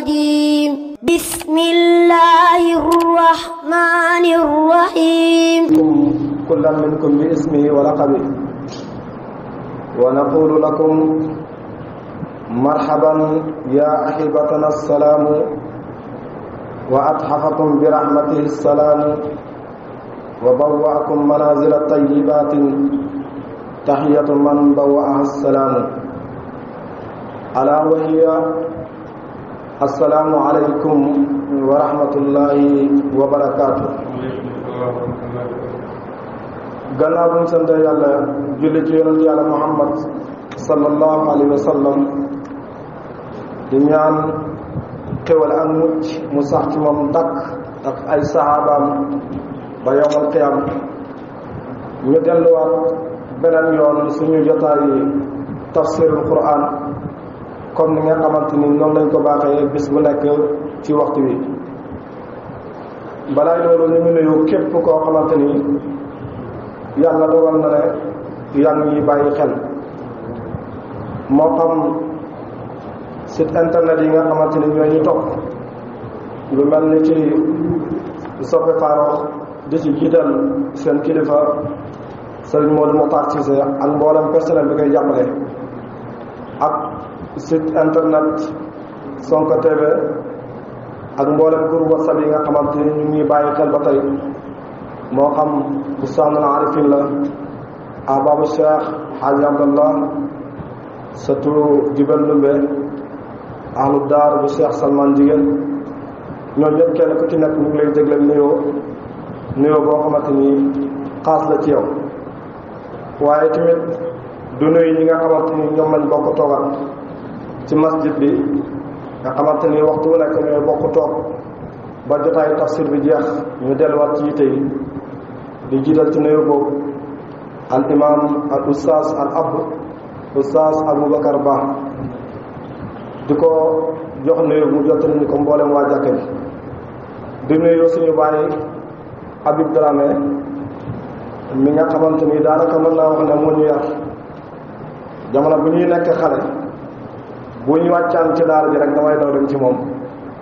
الرجيم بسم الله الرحمن الرحيم كل منكم باسمه ولقبه ونقول لكم مرحبا يا أحبتنا السلام وأتحفكم برحمته السلام وبوأكم منازل الطيبات تحية من بوأها السلام ألا وهي السلام عليكم ورحمة الله وبركاته. gannaaw bu ñu sant yàlla julli ci yonent yàlla Muhammad sallallahu alayhi wa sallam di ñaan xéwal ak mucc mu sax ci moom dakk ak ay saxaabaam ba yawmal qiyaam ñu delluwaat beneen yoon suñu jotaay tafsirul Qur'an comme ni nga xamante ni noonu lañ ko baaxee bis bu nekk ci waxtu wi. balaay loolu ñu ngi nuyu képp koo xamante ni yàlla dogal na ne yaa ngi bàyyi xel moo xam site internet yi nga xamante ni ñoo ñu topp lu mel ni ci Sope Farokh di ci jiital seen kilifa Serigne Modou Mokhtar Cissé ak mboolem personnel bi koy jàppale ak site internet Sonko TV ak mboolem groupe WhatsApp yi nga xamante ni ñu ngi bàyyi xel ba tey moo xam bustaanul arifin la ahbaabu Cheikh Hadji Abdallah surtout Jibel Ndumbe ahlu daar bu Cheikh Salman Jigéen ñoo ñëpp kenn ku ci nekk ñu ngi lay dégleel nuyoo boo xamante ni xaas la ci yow waaye tamit du nuyu ñi nga xamante ni ñoom lañ bokk toogal ci masjid bi nga xamante ni waxtu wu nekk ñooy bokk toog ba jotaayu tafsir bi jeex ñu delluwaat ci yite yi di jiital ci nuyu boobu al imam al ustaas al ab ustaas Aboubacar Ba di ko jox nuyu mu jottali ñu ko mboolem waa jàkka ji di nuyu suñu bàyyi Habib Dramé mi nga xamante ni daanaka mën naa wax ne moo ñu yar jamono bu ñuy nekk xale bu ñu wàccaan ci daara ji rek damay daw dem ci moom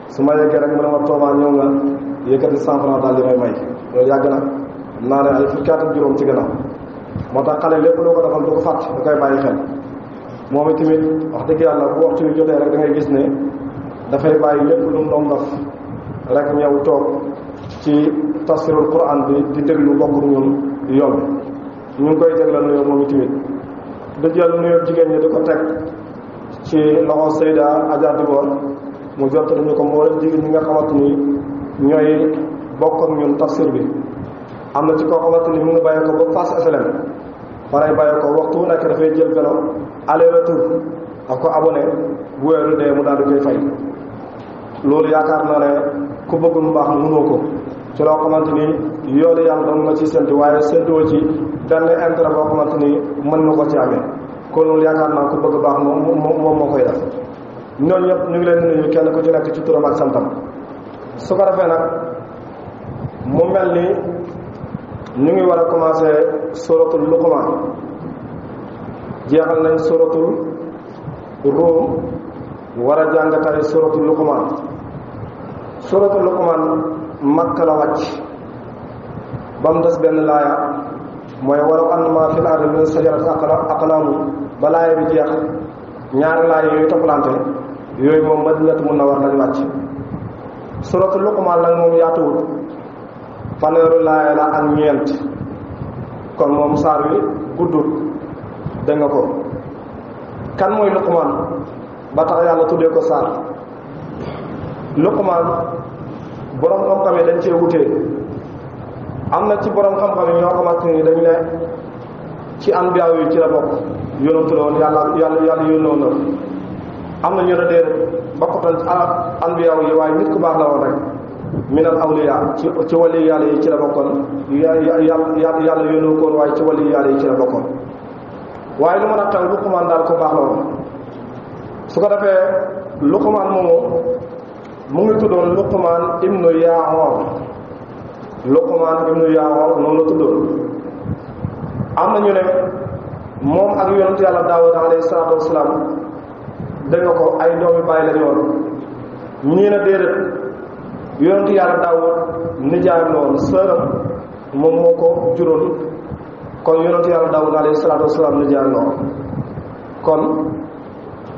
su ma yeggee rek mu ne ma tooma ñëw nga yëkkati 100 francs daal di may may loolu yàgg na naa ne ay fukki at ak juróom ci gannaaw moo tax xale lépp loo ko defal du ko fàtte da koy bàyyi xel moom itamit wax dëgg yàlla bu waxtu wi jotee rek da ngay gis ne dafay bàyyi lépp lu mu doon def rek ñëw toog ci tafsirul Qur'an bi di déglu bokk ñun yoon ñu ngi koy jéglal nuyoo moom itamit di jël nuyoo jigéen ñi di ko teg ci loxo Seyda Adja Dibor mu jottali ñu ko mboolem jigéen ñi nga xamante ni ñooy bokk ak ñun tafsir bi am na ci koo xamante ni mu ngi bàyyi ko ba Fass SLM faray bàyyi ko waxtu nekk dafay jël vélo aller retour ak ko abonné bu weeru dee mu daal di koy fay loolu yaakaar naa ne ku bëgg mu baax mënoo ko ci loo xamante ni yoolu yàlla doon nga ci séntu waaye séntuwoo ci benn intérêt boo xamante ni mën na ko ci amee kon loolu yaakaar naa ku bëgg baax moom moo koy def ñooñu ñëpp ñu ngi leen nuyu kenn ku ci nekk ci turam ak santam su ko defee nag mu mel ni ñu ngi war a commencé suratul Luqman jeexal nañ suratul Rum war a jàng tey suratul Luqman suratul Luqman Makka la wàcc ba mu des benn laaya mooy walaw anna maa fil ardi min shajarati aqlaamu ba laaya bi jeex ñaari laaya yooyu toppalante yooyu moom Madinatu Munawwara lañ wàcc suratul Luqman nag moom yaatuwul fanweeru laaya la ak ñeent kon moom saar wi guddut dégg nga ko kan mooy Luqman ba tax yàlla tuddee ko saar Luqman borom xam-xam yi dañ cee wutee am na ci borom xam-xam yi ñoo xamante ni dañ ne ci anbiyaaw yi ci la bokk yónnatu la woon yàlla yónnoon na am na ñu ne déedéet bokkutoon ci anbiyaaw yi waaye nit ku baax la woon rek minal awliya ci wali yàlla yi ci la bokkoon yàlla yónnoo koon waaye ci wali yàlla yi ci la bokkoon waaye lu mën a xew Luqman daal ko baax la woon su ko defee Luqman moomu mu ngi tuddoon Luqman ibnu Yaa'oor Luqman ibnu Yaa'oor noonu la tuddoon am na ñu ne moom ak yonent yàlla Daawuda alayhi salaatu wasalaam dégg nga ko ay doomi bàyyi lañu woon ñii na déedéet yonentu yàlla Daawud nijaayam loolu sëram moom moo ko juróon kon yonentu yàlla Daawud alayhi salaatu wasalaam nijaayam loolu kon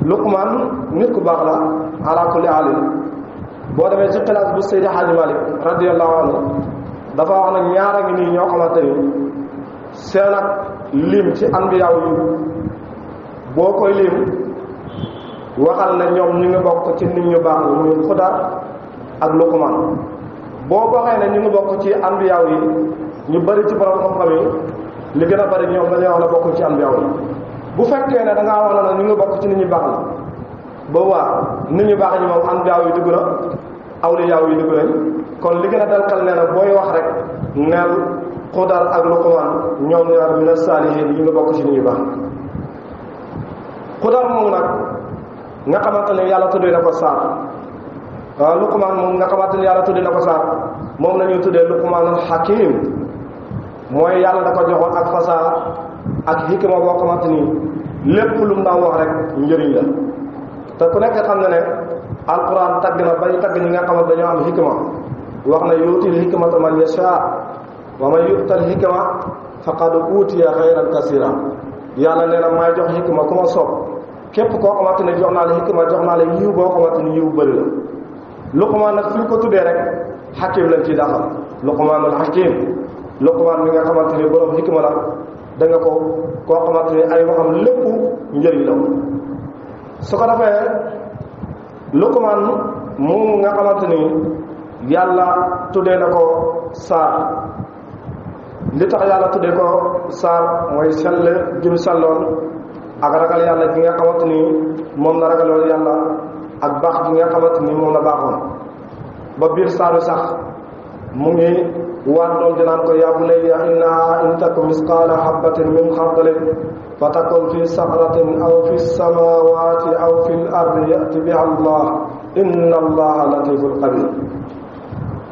Luqmaan nit ku baax la ala kulli haalin boo demee ci xilaas bu Seydi Hadji Malick radiyallahu anhu dafa wax nag ñaara ngi nii ñoo xamante ni seen ak lim ci anbiyaaw yi boo koy lim waxal na ñoom ñu ngi bokk ci nit ñu baax la muy Xudar ak Luqmaan boo waxee ne ñu ngi bokk ci anbiyaaw yi ñu bari ci borom xam-xam yi li gën a bari ñoom dañuy wax ne bokk ci anbiyaaw yi bu fekkee ne da ngaa wax na ñu ngi bokk ci nit ñu baax la ba waa nit ñu baax ñi moom anbiyaaw yi dugg na awliyaaw yi dugg nañ kon li gën a dal xel nee na booy wax rek neel Xudar ak Luqmaan ñoom ñaar mina saalihiin yi nga bokk ci nit ñu baax Xudar moom nag nga xamante ne yàlla tuddee na ko saar waaw Luqmaan moom nga xamante ne yàlla tuddee na ko saar moom la ñuy tuddee Luqmaanul Hakiim mooy yàlla da ko joxoon ak fasaa ak hikma boo xamante ni lépp lu mu daan wax rek njëriñ la te ku nekk xam na ne alquran tagg na bay tagg ñi nga xamante dañoo am hikma wax na yuutil hikmata man yashaa wa man yu'tal hikma faqad uutiya xayran kasiira yàlla nee na maay jox hikma ku ma soob képp koo xamante ne jox naa la hikma jox naa la yiw boo xamante ni yiw bëri la Luqmaan nag fi ñu ko tuddee rek xakim lañ ciy daxal Luqmaanul Hakiim Luqmaan mi nga xamante ni borom hikma la da nga ko koo xamante ni ay waxam lépp njëriñ la su ko defee Luqmaan moomu nga xamante ni yàlla tuddee na ko saar li tax yàlla tuddee ko saar mooy sell jëm selloon ak ragal yàlla gi nga xamante ni moom la ragaloon yàlla ak baax gi nga xamante ni moom la baaxoon ba biir saaru sax mu ngi waat doom di naan ko yaa bunayya innahaa in taku misqaala habbatin min xardalin fa takun fi saxratin aw fi samaawaati aw fi l ardi yati biha allah inna allaha latiful xabir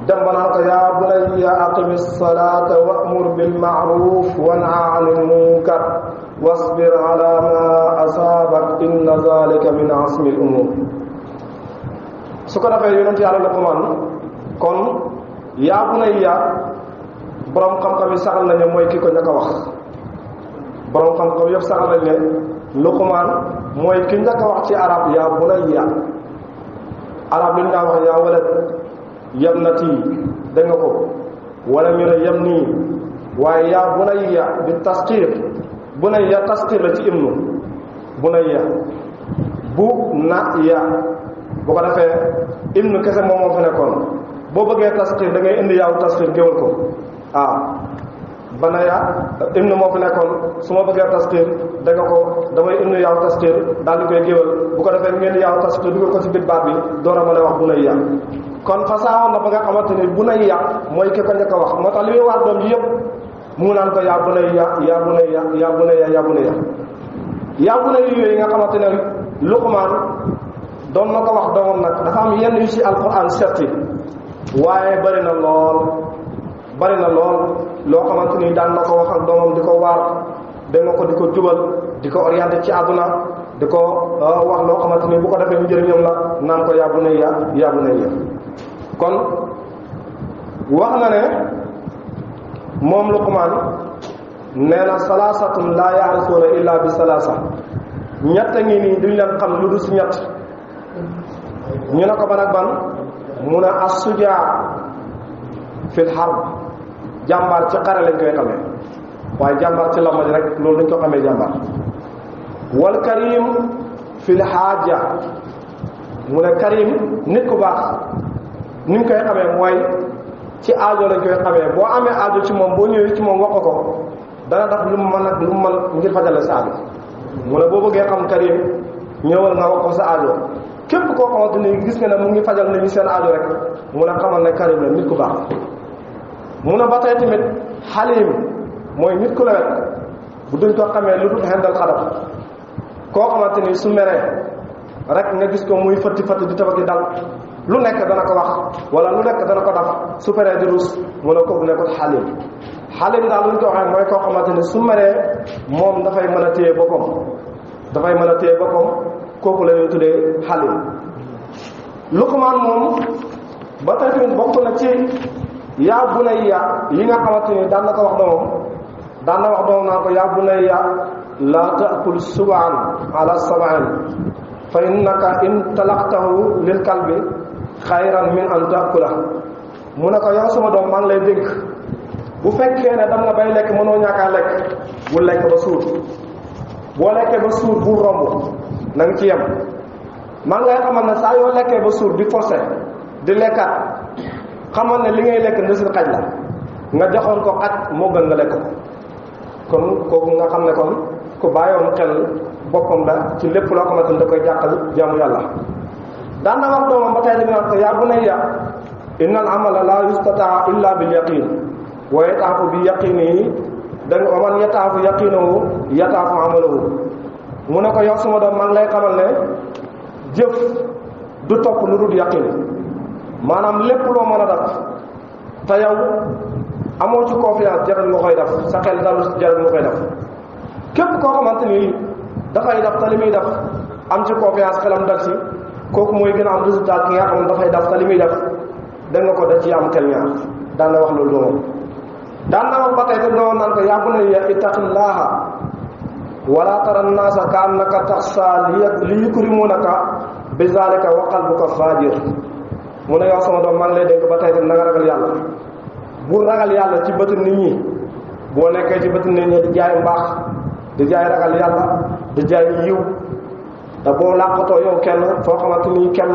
dem ba naan ko yaa bunayya aqimi salaata wa'mur bil ma'ruf wanha anil munkar wasbir ala ma asaabak inna zalika min azmi l umur su ko defee yonent yàlla Luqmaan kon yaa bunayya borom xam-xam yi saxal nañ ne mooy ki ko njëkk a wax borom xam-xam yëpp saxal nañ ne Luqmaan mooy ki njëkk a wax ci arab yaa bunayya arab li ñu daan wax yaa walad yabnati dégg nga ko wala ñu ne yabni waaye yaa bunayya bi tasqiir bunayya tasqiir la ci ibnu bunayya bu na ya bu ko defee ibnu kese moom moo fi nekkoon boo bëggee tasxiir da ngay indi yaaw tasxiir géwal ko bana ya ibnu moo fi nekkoon su ma bëggee tasxiir da nga ko damay indi yaaw tasxiir daal di koy géwal bu ko defee ngeen yaaw tasxiir dugal ko ci biir baat bi door a mën a wax bunayya kon fasaawoon na ba nga xamante ni bunayya mooy ki ko njëkk a wax moo tax li muy waat doom ji yëpp mu naan ko yaa bunayya yaa bunayya yaa bunayya yaa bunayya yaa bunayya yooyu nga xamante ne Luqmaan doon na ko wax doomam nag dafa am yenn yu ci alquran setti waaye bari na lool loo xamante ni daan na ko wax ak doomam di ko waar da nga ko di ko jubal di ko orienté ci àdduna di ko wax loo xamante ni bu ko defee njëriñam la naan ko yaa bunayya yaa bunayya kon wax na ne moom Luqmaan nee na salaasatun laa yaarifuuna illa bi salaasa ñett ngi nii duñ leen xam lu dul si ñett ñu ne ko ban ak ban mu ne as-sujaa fil harb jàmbaar ci xare lañ koy xamee waaye jàmbaar ci lamb rek loolu dañ ko xamee jàmbaar wal karim fil haaja mu ne karim nit ku baax ni ñu koy xamee mooy ci aajo lañ koy xamee boo amee aajo ci moom boo ñëwee ci moom wax ko dana tax lu mu mën ak lu mu mën ngir fajale sa aajo mu ne boo bëggee xam karim ñëwal nga wax ko sa aajo képp koo xamante ni gis nga ne mu ngi fajal nit ñi seen aajo rek mu ne xamal ne karim la nit ku baax mu ne ba tey tamit xalim mooy nit ku lewet bu duñ ko xamee lu dul xendal xadam koo xamante ni su meree rek nga gis ko muy fëtti fëtti di tabaki dal lu nekk dana ko wax wala lu nekk dana ko daf su feree di rus mu ne kooku nekkul xalim xalim daal lu ñu ko waxee mooy koo xamante ni su meree moom dafay mën a téye boppam kooku la ñuy tuddee xalim Luqmaan moom ba tey tamit bokk na ci yaa bunayya yi nga xamante ni daan na ko wax doomam daan na wax doomam naa ko yaa bunayya laa taakul subaan ala sabaan fa innaka in talaqtahu lil kalbi xayran min an taakula mu ne ko yow sama doom maa ngi lay dénk bu fekkee ne dam nga bay lekk mënoo ñàkkaa lekk bu lekk ba suur boo lekkee ba suur bu romb na nga ci yem maa ngi lay xamal ne saa yoo lekkee ba suur di forcé di lekkaat xamal ne li ngay lekk ndësil xaj la nga joxoon ko xaj moo gën nga lekk ko kon kooku nga xam ne kon ku bàyyoon xel boppam la ci lépp loo xamante ne da koy jàqal jaamu yàlla daan na wax doomam ba tey di naan ko yaa bunayya inna al amala la yustataa illa bil yaqin wa yataafu bi yaqini danga wa man yataafu yaqinahu yataafu amalahu mu ne ko yow sama doom maa ngi lay xamal ne jëf du topp lu dul yaqin maanaam lépp loo mën a def te yow amoo ci confiance jarul nga koy def sa xel dalul jarul nga koy def képp koo xamante ni dafay def te li muy def am ci confiance xelam dal si kooku mooy gën a am résultat ki nga xam ne dafay def te li muy def da nga ko da ci am xel ñaar daan na wax loolu doomam daan na wax ba tey te doon naan ko yaa bunayya ittaqillaha wala tara nnaasa ka annaka taxsa li yukrimunaka bi zalika wa qalbuka fajir mu ne yow sama doom maa ngi lay dénk ba tey te na nga ragal yàlla bu ragal yàlla ci bëtu nit ñi boo nekkee ci bëtu nit ñi di jaay mbaax di jaay ragal yàlla di jaay yiw te boo làqatoo yow kenn foo xamante ni kenn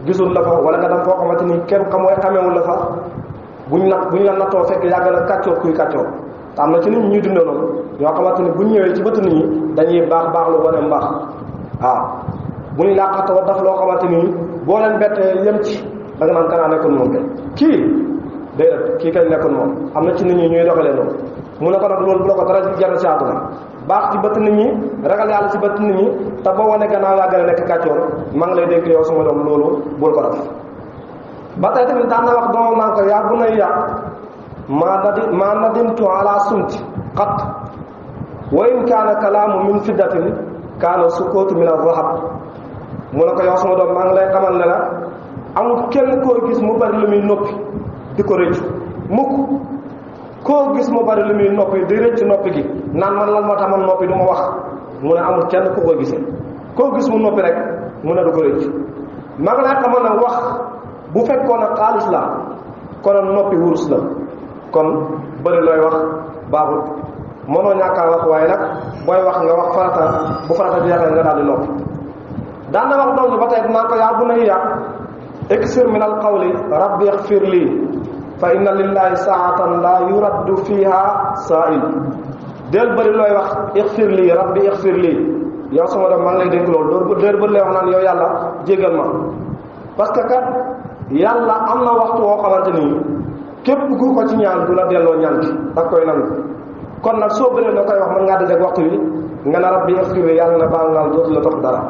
gisul la fa wala nga dem foo xamante ni kenn xamewul la fa buñ la nattoo fekk yàgg na kàccoor kuy kàccoor te am na ci nit ñi ñuy dundee noonu ñoo xamante ni buñ ñëwee ci bëtu nit ñi dañuy baax lu wane mbaax waaw buñ làqatoo daf loo xamante ni boo leen bettee yem ci da nga naan kanaa nekkoon moom kay kii déedéet kii kay nekkoon moom am na ci nit ñi ñuy doxalee noonu mu ne ko nag loolu bu la ko dara jar ci àdduna baax ci bëtt nit ñi ragal yàlla ci bëtt nit ñi te boo wane gannaaw yaa gën a nekk kàccoor maa ngi lay dénk yow sama doom loolu bul ko def ba tey tamit daan na wax doomam naan ko yaa bunayya maa nadimtu ala sumti qat wa in kaana kalaamu min fiddatin kaana sukootu min az-zahab mu ne ko yow sama doom maa ngi lay xamal ne la amul kenn koo gis mu bari lu muy noppi di ko rëccu mukk koo gis mu bari lu muy noppi di rëcc noppi gi naan man lan moo tax man noppi du ma wax mu ne amul kenn ku ko gisee koo gis mu noppi rek mu ne du ko rëcc maa ngi lay xamal ne wax bu fekkoon ne xaalis la konoon noppi wurus la kon bëri looy wax baaxul mënoo ñàkkaa wax waaye nag booy wax nga wax farata bu farata jeexee nga daal di noppi daan na wax doom ji ba tey naan ko yaa bunayya iksir min al qawli rabbi ighfir lii fa inna lillahi saatan la yuraddu fiha sa'il del bëri looy wax ighfir lii rabbi ighfir lii yow sama doom maa ngi lay dénk loolu déer bëri lay wax naan yow yàlla jégal ma parce que kat yàlla am na waxtu woo xamante ni képp ku ko ci ñaan du la delloo ñaan ki da koy nangu kon nag soo bëree na koy wax mën ngaa dajeg waxtu wi nga ne rabbi ighfir lii yàlla na baal naa dootu la topp dara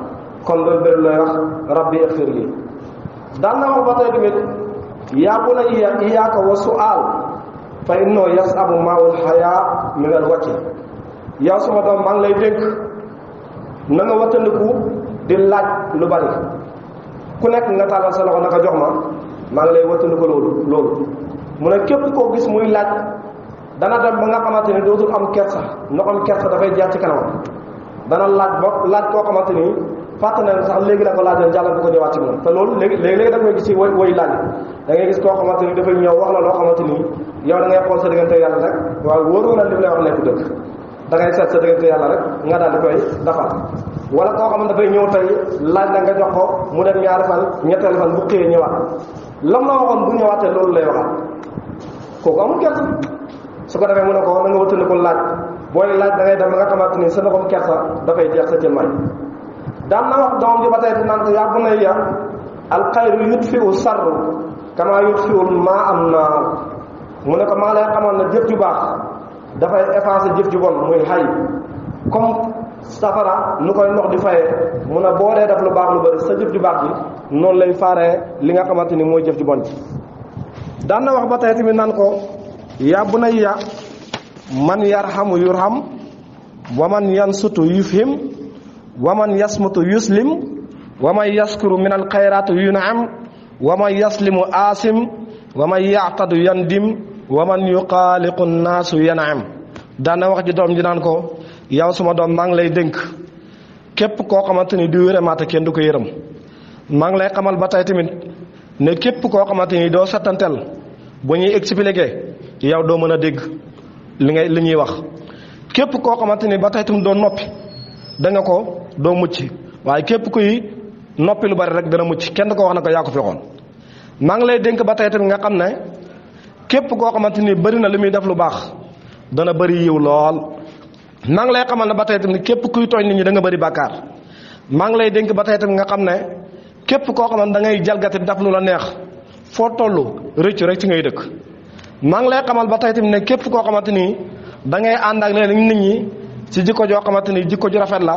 kon loolu bëri looy wax rabbi ighfir lii daan na wax ba tey tamit yaa bunayya iyyaaka wa su'aal fa innahu yas'abu maa'ul hayaa min al wajhi yow sama doom maa ngi lay dénk na nga wattandiku di laaj lu bari ku nekk nga tàllal sa loxo naka jox ma maa ngi lay wattandiku loolu mu ne képp koo gis muy laaj dana dem ba nga xamante ni dootul am kersa ndox am kersa dafay jeex ci kanamam dana laaj koo xamante ni fàtt na sax léegi la ko laajoon jàllal bu ko ñëwaat ci moom te loolu léegi da koy gis ci woy laaj da ngay gis koo xamante ni dafay ñëw wax la loo xamante ni yow da ngay xool sa diggante yàlla rek waaye wóoru na li lay wax nekk dëgg da ngay seet sa diggante yàlla rek nga daal di koy defal wala koo xam ne dafay ñëw tey laaj la nga jox ko mu dem ñaari fan ñetteelu fan bu xëyee ñëwaat lam la waxoon bu ñëwaatee loolu lay waxaat kooku amul kersa su ko defee mu ne ko na nga wëttandi ko laaj booy laaj da ngay dem nga xamante ni sa ndoxam kersa dafay jeex sa jëmmaay daan na wax doom ji ba tey naan ko yaa bunayya al xayru yutfi'u sarru kama yutfi'u maa am naar mu ne ko maa lay xamal ne jëf ju baax dafay effacer jëf ju bon muy xay comme safara nu koy ndox di fayee mu ne boo dee def lu baax lu bëri sa jëf ju baax ji noonu lay faaree li nga xamante ni mooy jëf ju bon ji daan na wax ba tey tamit naan ko yaa bunayya man yarhamu yurham wa man yansutu yufhim wa man yasmutu yuslim wa man yaskuru min al xayraati yun'am wa man yaslimu aasim wa man yaatadu yandim wa man yuqaaliqu naasu yanam daana wax ji doom ji naan ko yow suma doom maa ngi lay dénk képp koo xamante ni du yërëmaate kenn du ko yërëm maa ngi lay xamal ba tey tamit ne képp koo xamante ni doo settantel bu ñuy expliquer yow doo mën a dégg li ñuy wax képp koo xamante ni ba tey tamit doo noppi da nga ko doo mucc waaye képp kuy noppi lu bari rek dana mucc kenn ko wax na ko yaa ko fi waxoon maa ngi lay dénk ba tey tamit nga xam ne képp koo xamante ni bëri na li muy def lu baax dana bëri yiw lool maa ngi lay xamal ne ba tey tamit képp kuy tooñ nit ñi da nga bëri bàkkaar maa ngi lay dénk ba tey tamit nga xam ne képp koo xamante da ngay jalgati def lu la neex foo toll rëccu rek ci ngay dëkk maa ngi lay xamal ba tey tamit ne képp koo xamante ni da ngay ànd ak leen nit ñi ci jikko joo xamante ni jikko ju rafet la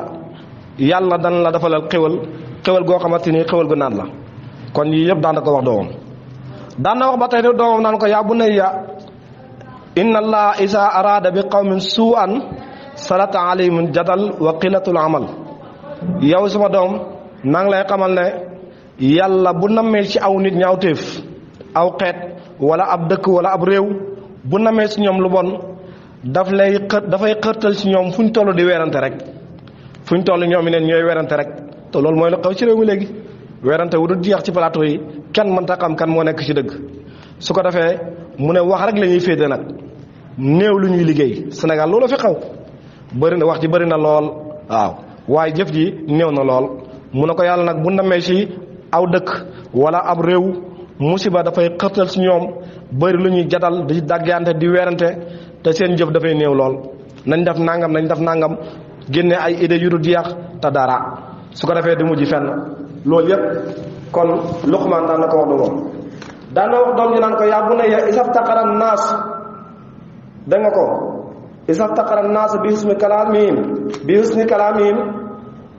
yàlla dana la defalal xéwal goo xamante ni xéwal gu naan la kon yii yëpp daan na ko wax doomam daan na wax ba tey doomam naan ko yaa bunayya inna allaha isa arada bi qawmin su'an salata alayhim jadal wa qillatul amal yow sama doom maa ngi lay xamal ne yàlla bu nammee ci aw nit ñaawteef aw xeet wala ab dëkk wala ab réew bu nammee ci ñoom lu bon dafay xërtal ci ñoom fu ñu toll di weerante rek fu ñu toll ñoom neen ñooy weerante rek te loolu mooy lu xew ci réew mi léegi weerante wu du jeex ci plateau yi kenn mënta xam kan moo nekk ci dëgg su ko defee mu ne wax rek la ñuy féete nag néew lu ñuy liggéey Sénégal loolu fi xew bëri na wax ji bëri na lool waaw waaye jëf ji néew na lool mu ne ko yàlla nag bu namee ci aw dëkk wala ab réew musiba dafay xërtal ci ñoom bëri lu ñuy jadal di daggante di weerante te seen jëf dafay néew lool nañ def nangam génne ay idées yu dul jeex te dara su ko defee di mujj fenn loolu yépp kon Luqmaan daan na ko wax doomam daan na wax doom ji naan ko yaa bunayya istaftaqara naas da nga ko istaftaqara naas bi husni kalaamihim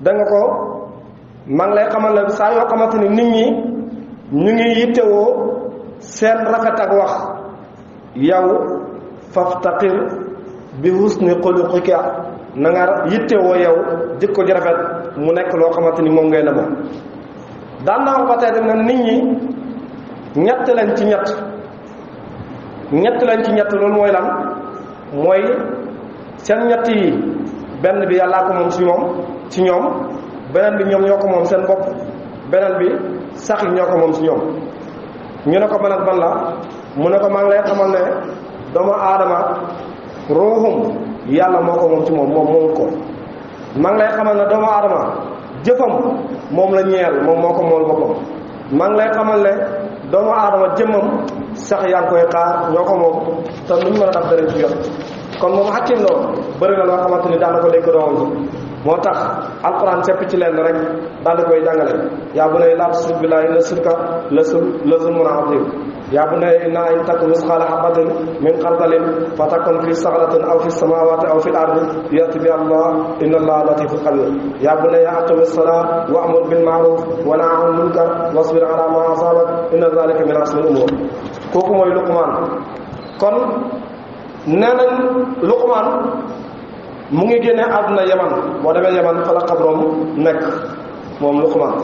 da nga ko maa ngi lay xamal ne saa yoo xamante ni nit ñi ñu ngi yittewoo seen rafet ak wax yow faftaqir bi husni xuluqika na nga yittewoo yow jikko ji rafet mu nekk loo xamante ni moom ngay na moom daan naa wax ba tey nag nit ñi ñett lañ ci ñett loolu mooy lan mooy seen ñett yi benn bi yàllaa ko moom ci ñoom beneen bi ñoom ñoo ko moom seen bopp beneen bi sax yi ñoo ko moom ci ñoom ñu ne ko ban ak ban la mu ne ko maa ngi lay xamal ne doomu aadama ruuxum yàlla moo ko moom ci moom moomul ko maa ngi lay xamal ne doomu aadama jëfam moom la ñeel moom moo ko mool boppam maa ngi lay xamal ne doomu aadama jëmmam sax yaa ngi koy xaar ñoo ko moom te nuñ mën a def dara ci jot kon moom xakim loolu bëri na loo xamante ni daan na ko dénk doomam moo tax alquran sepp ci leen rek daal di koy jàngale yaa bunayya laa tushrik billaahi inna shirka la zulmun aziim yaa bunayya innahaa in taku misqaala habatin min xardalin fa takun fi saxratin aw fi samaawaati aw fi ardi ya'ti bihaa Allah inna Allaha latiifun xabiir yaa bunayya aqimi salaata wa'mur bil ma'ruuf wa nahy anil munkar wasbir alaa maa asaabak inna zaalika min azmil umuur kooku mooy Luqmaan kon nee nañ Luqmaan mu ngi génne àdduna Yaman boo demee Yaman fa la xabroom nekk moom Luqmaan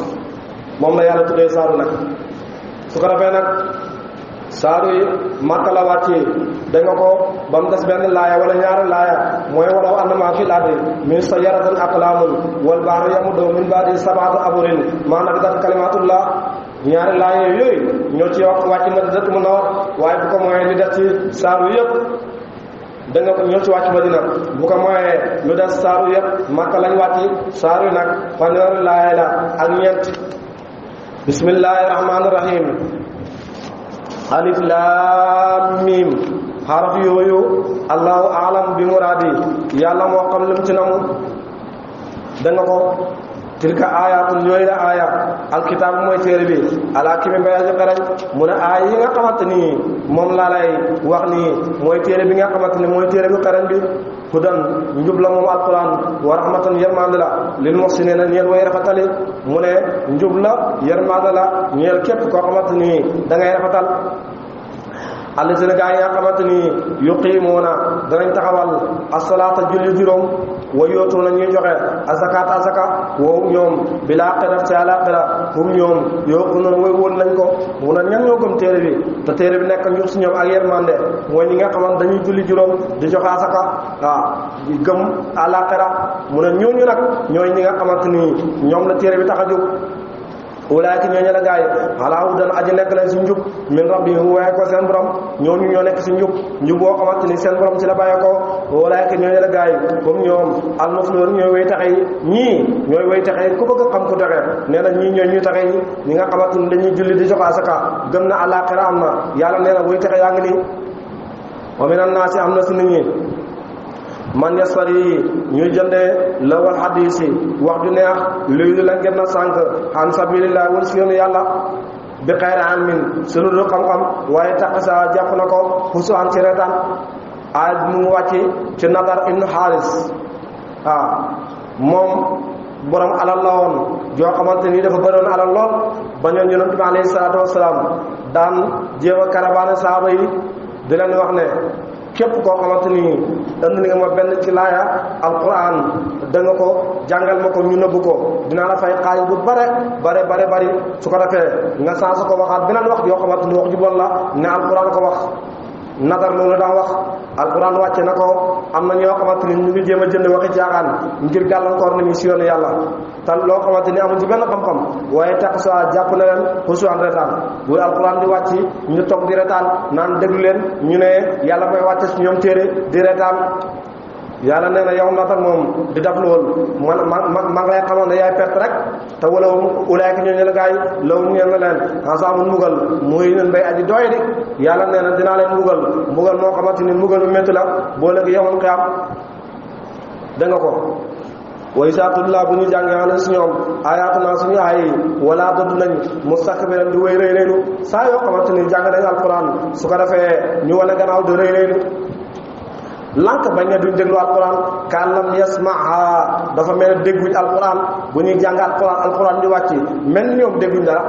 moom la yàlla tuddee saaru nag su ko defee nag saaru yi Makka la wàccee da nga ko ba mu des benn laaya wala ñaari laaya mooy walaw annamaa fil ardi min shajaratin aqlaamun wal bahru yamudduhu min ba'dihi sab'atu abhurin maa nafidat kalimaatullah ñaari laaya yooyu ñoo ci wax wàcc Madinatul Munawwara waaye bu ko mooy li des ci saaru yëpp da nga ko ñoo ci wàcc Madina bu ko mooyee lu des saaru yëpp Makka lañ wàcc saaru yi nag fanweeri laaya la ak ñeent bismillahi rahmaani rahim alif laam miim xaraf yooyu allahu alam bi muraadi yàlla moo xam lim ci namu da nga ko tilka ayaatun yooyu la aaya alkitaab mooy téere bi alaa kimi mbéy aji xereñ mu ne aaya yi nga xamante ni moom laa lay wax nii mooy téere bi nga xamante ni mooy téere bi xereñ bi hudan njub la moom alquran wa rahmatan yërmande la lil muhsiniina ñeel way rafetali mu ne njub la yërmande la ñeel képp koo xamante ni da ngay rafetal allazina gaa yi nga xamante ni yuqimuuna danañ taxawal asalaata julli juróom wa yootuuna ñuy joxe azakaat azaka woo ñoom bil aaxirati ci àllaaxira hum ñoom yuuqinuuna mooy wóol nañ ko mu ne ñan ñoo gëm téere bi te téere bi nekk njub si ñoom ak yërmande mooy ñi nga xamante dañuy julli juróom di joxe azaka waaw gëm àllaaxira mu ne ñooñu nag ñooy ñi nga xamante ni ñoom la téere bi tax a jóg ulaayka ñooñu la gaay ala hudan aji nekk leen si njub min rabbihim waaye ko seen borom ñooñu ñoo nekk si njub boo xamante ni seen borom ci la bàyyee ko ulaayka ñooñu la gaay comme ñoom al-muflihun ñooy way taxe yi ñii ñooy way taxe yi ku bëgg a xam ku taxe nee na ñii ñooy ñuy taxe yi ñi nga xamante ni dañuy julli di jox asaka gëm na àllaaxira am na yàlla nee na way taxe yaa ngi nii wa minan naasi am na si nit ñi man yasfari ñuy jëndee lawal hadis yi wax ju neex luy la ngeen na sànq an sabilillah wal si yoonu yàlla bi xayri amin si lu dul xam-xam waaye tax sa jàpp na ko xusu an ci retaan ay mu wàcc ci Nadar ibn Haris moom borom alal la woon joo xamante ni dafa bëroon alal lool bañoon yonent bi alayhi salaatu wasalaam daan jéem a karabaane saaba yi di leen wax ne képp koo xamante ni indi nga ma benn ci laaya alquran da nga ko jàngal ma ko ñu nëbbu ko dinaa la fay xaalis bu bari su ko defee nga sansa ko waxaat beneen wax yoo xamante ni wax ju bon la ne alquran ko wax Nadar loolu daa wax alquran wàcce na ko am na ñoo xamante ni ñu ngi jéem a jënd waxi caaxaan ngir gàllankoor nañu si yoonu yàlla te loo xamante ni amul ci benn xam-xam waaye tax sa jàpp na leen xusuan retaan bu alquran di wàcc ñu toog di retaan naan déglu leen ñu ne yàlla mooy wàcce si ñoom téere di retaan yàlla nee na yow Nadar moom di def loolu ma ngi lay xamal ne yaay perte rek te wala ulaayka ñooñu la gaay law ñeen na leen ensemble mbugal muy leen bay aji doy di yàlla nee na dinaa leen mbugal moo xamante ni mbugal bu métti la boo léegi yowmal qiyaam da nga ko wa izaa tutlaa bu ñu jàngee alayhim si ñoom ayaatuna suñu ay wala dodd nañ mustakbiran di wéy rëy rëylu saa yoo xamante ni jàng nañ alquran su ko defee ñu wane gannaaw di rëy rëylu lank bañ ne duñ déglu alquran kaan lam yasmaha dafa mel ne dégguñ alquran bu ñuy jàng alquran di wàcc mel ni ñoom dégguñ dara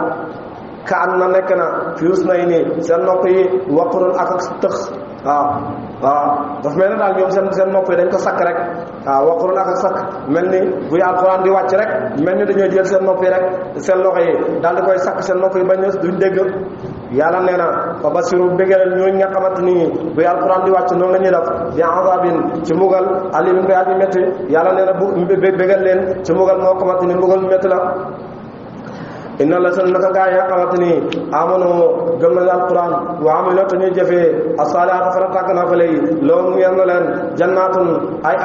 kaan na nekk na fius nay nii seen nopp yi waqurun ak tëx waaw dafa mel ne daal ñoom seen nopp yi dañ ko sakk rek waqurun ak sakk mel ni buy alquran di wàcc rek mel ni dañoo jël seen nopp yi rek seen loxo yi daal di koy sakk seen nopp yi bañ duñ dégg yàlla nee na fa basiru bégalal ñooñu nga xamante ni buy alquran di wàcc noonu la ñuy def bi azabin ci mbugal alimin koy aji métti yàlla nee na bu bégal leen ci mbugal moo xamante ni mbugal métti la inna la seen naka gaa yi nga xamante ni amano gëm nañu alquran wa amilu te ñuy jëfee asalihaat fara tàgg naa fa léegi loolu mu yenn leen jannaatun ay